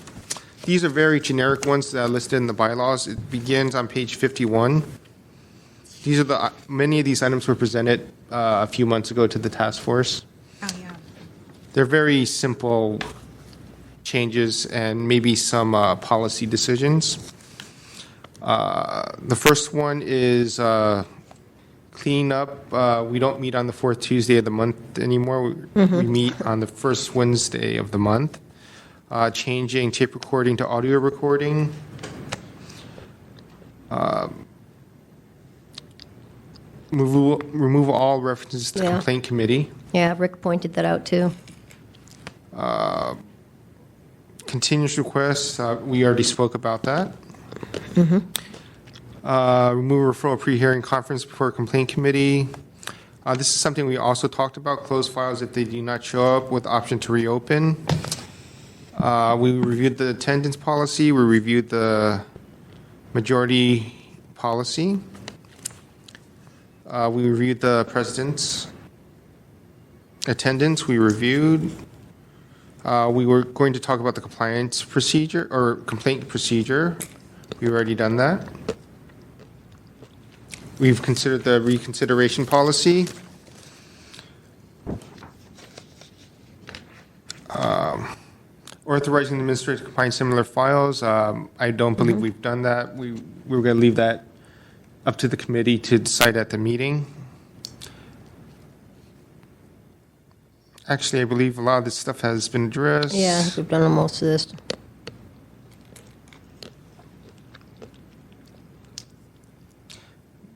These are very generic ones that are listed in the bylaws. It begins on page 51. These are many of these items were presented a few months ago to the task force. Oh, yeah. They're very simple changes and maybe some policy decisions. The first one is clean up. We don't meet on the fourth Tuesday of the month anymore. We meet on the first Wednesday of the month. Changing tape recording to audio recording. Remove all references to complaint committee. Yeah, Rick pointed that out too. Continuous requests, we already spoke about that. Remove referral pre-hearing conference before complaint committee. This is something we also talked about, close files if they do not show up with option to reopen. We reviewed the attendance policy. We reviewed the majority policy. We reviewed the president's attendance. We reviewed. We were going to talk about the compliance procedure or complaint procedure. We've already done that. We've considered the reconsideration policy. Authorizing the administrator to combine similar files. I don't believe we've done that. We were going to leave that up to the committee to decide at the meeting. Actually, I believe a lot of this stuff has been addressed. Yeah, we've done most of this.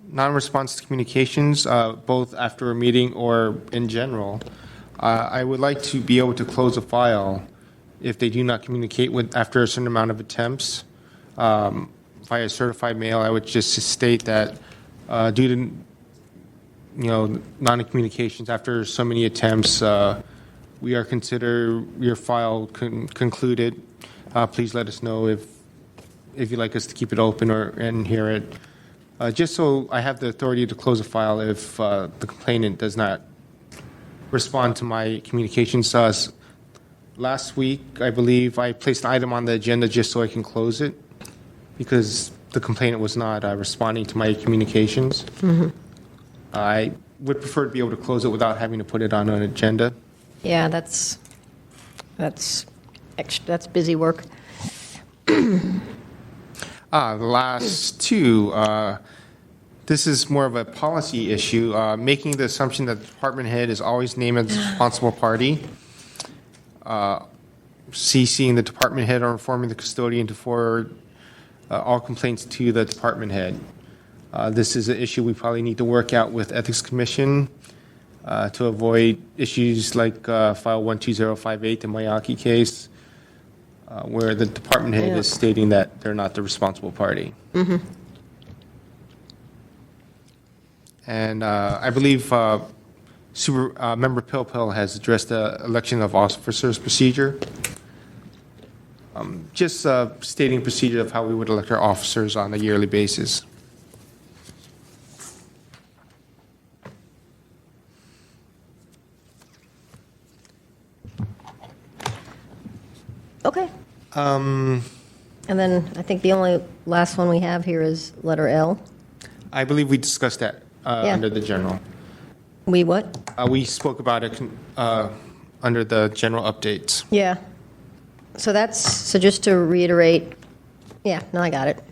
Non-response to communications, both after a meeting or in general. I would like to be able to close a file if they do not communicate with after a certain amount of attempts via certified mail. I would just state that due to non-communications after so many attempts, we are consider your file concluded. Please let us know if you'd like us to keep it open and hear it. Just so I have the authority to close a file if the complainant does not respond to my communications. Last week, I believe I placed an item on the agenda just so I can close it because the complainant was not responding to my communications. I would prefer to be able to close it without having to put it on an agenda. Yeah, that's busy work. The last two, this is more of a policy issue, making the assumption that the department head is always named as the responsible party, CCing the department head or informing the custodian to forward all complaints to the department head. This is an issue we probably need to work out with Ethics Commission to avoid issues like File 12058, the Miyake case, where the department head is stating that they're not the responsible party. And I believe Member Pilpil has addressed the election of officers procedure. Just stating procedure of how we would elect our officers on a yearly basis. Okay. And then I think the only last one we have here is letter L. I believe we discussed that under the general. We what? We spoke about it under the general updates. Yeah. So just to reiterate, no, I got it.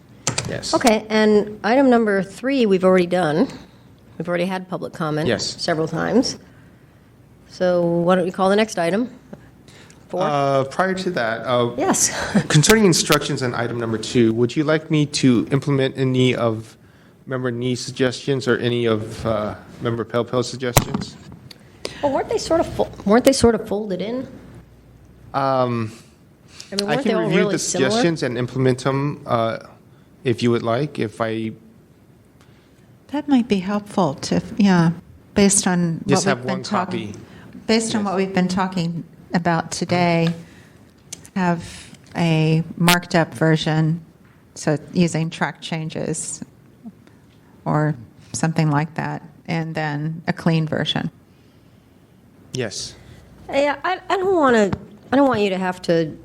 Yes. Okay, and item number 3 we've already done. We've already had public comment Yes. several times. So why don't we call the next item? 4? Prior to that, Yes. concerning instructions on item number 2, would you like me to implement any of Member Nee's suggestions or any of Member Pelpel's suggestions? Well, weren't they sort of folded in? I mean, I weren't they can all review really the similar? suggestions and implement them if you would like. That might be helpful to, based on Just what have we've been one talking. copy. Based on Yes. what we've been talking about today, have a marked up version, so using track changes or something like that, and then a clean version. Yes. Yeah, I don't want you to have to,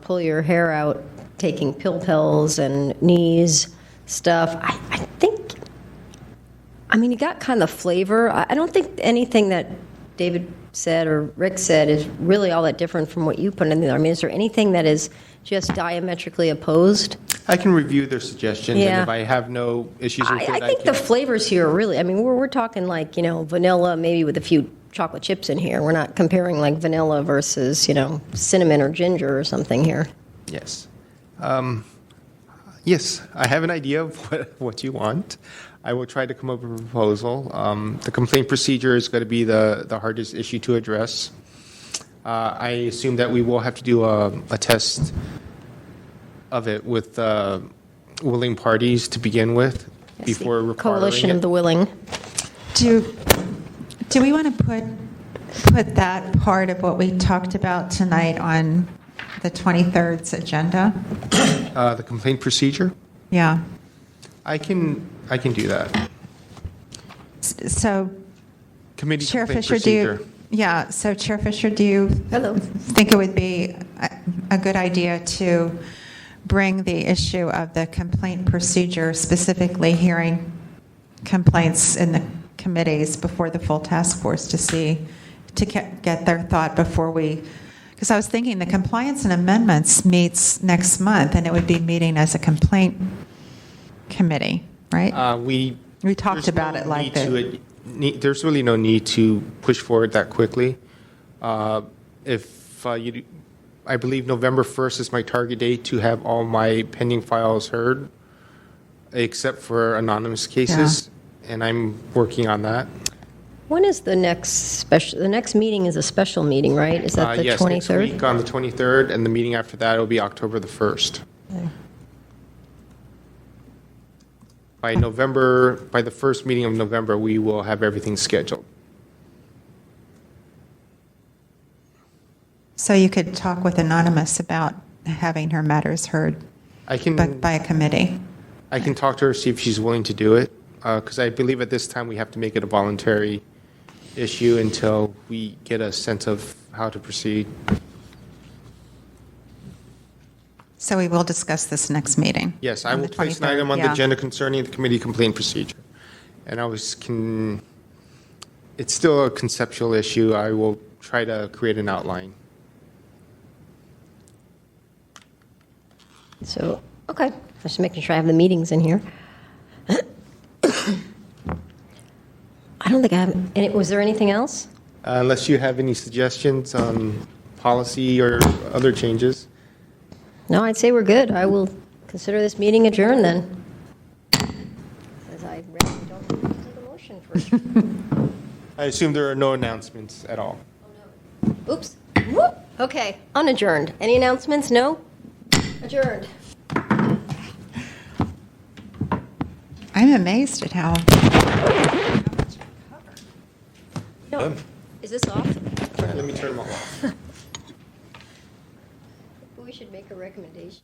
pull your hair out taking pills and knees stuff. I think, you got kind of flavor. I don't think anything that David said or Rick said is really all that different from what you put in there. Is there anything that is just diametrically opposed? I can review their suggestions, Yeah. and if I have no issues with it, I think the flavors here are really, we're talking like, vanilla maybe with a few chocolate chips in here. We're not comparing like vanilla versus, cinnamon or ginger or something here. Yes. Yes, I have an idea of what you want. I will try to come up with a proposal. The complaint procedure is going to be the hardest issue to address. I assume that we will have to do a test of it with willing parties to begin with before requiring Coalition it. of the Willing. Do we want to put that part of what we talked about tonight on the 23rd's agenda? The complaint procedure? Yeah. I can do that. So, Committee Chair complaint Fisher, procedure. so Chair Fisher, do you Hello. think it would be a good idea to bring the issue of the complaint procedure, specifically hearing complaints in the committees before the full task force to get their thought before we, because I was thinking the compliance and amendments meets next month, and it would be meeting as a complaint committee, right? We talked there's about no it like need to- there's really no need to push forward that quickly. I believe November 1st is my target date to have all my pending files heard, except for anonymous cases, and I'm working on that. When is the next the next meeting is a special meeting, right? Is that the Yes, 23rd? next week on the 23rd, and the meeting after that will be October the 1st. By the first meeting of November, we will have everything scheduled. So you could talk with Anonymous about having her matters heard I can by a committee. I can talk to her, see if she's willing to do it, because I believe at this time we have to make it a voluntary issue until we get a sense of how to proceed. So we will discuss this next meeting. Yes, I on will the place an 23rd, item on the yeah. agenda concerning the committee complaint procedure. And it's still a conceptual issue. I will try to create an outline. So, okay. Just making sure I have the meetings in here. I don't think I have any. Was there anything else? Unless you have any suggestions on policy or other changes. No, I'd say we're good. I will consider this meeting adjourned then. As I really don't take a motion for adjournment. I assume there are no announcements at all. Oops. Whoop. Okay, unadjourned. Any announcements? No? Adjourned. I'm amazed at how. No. Is this off? Let me turn them all off. We should make a recommendation.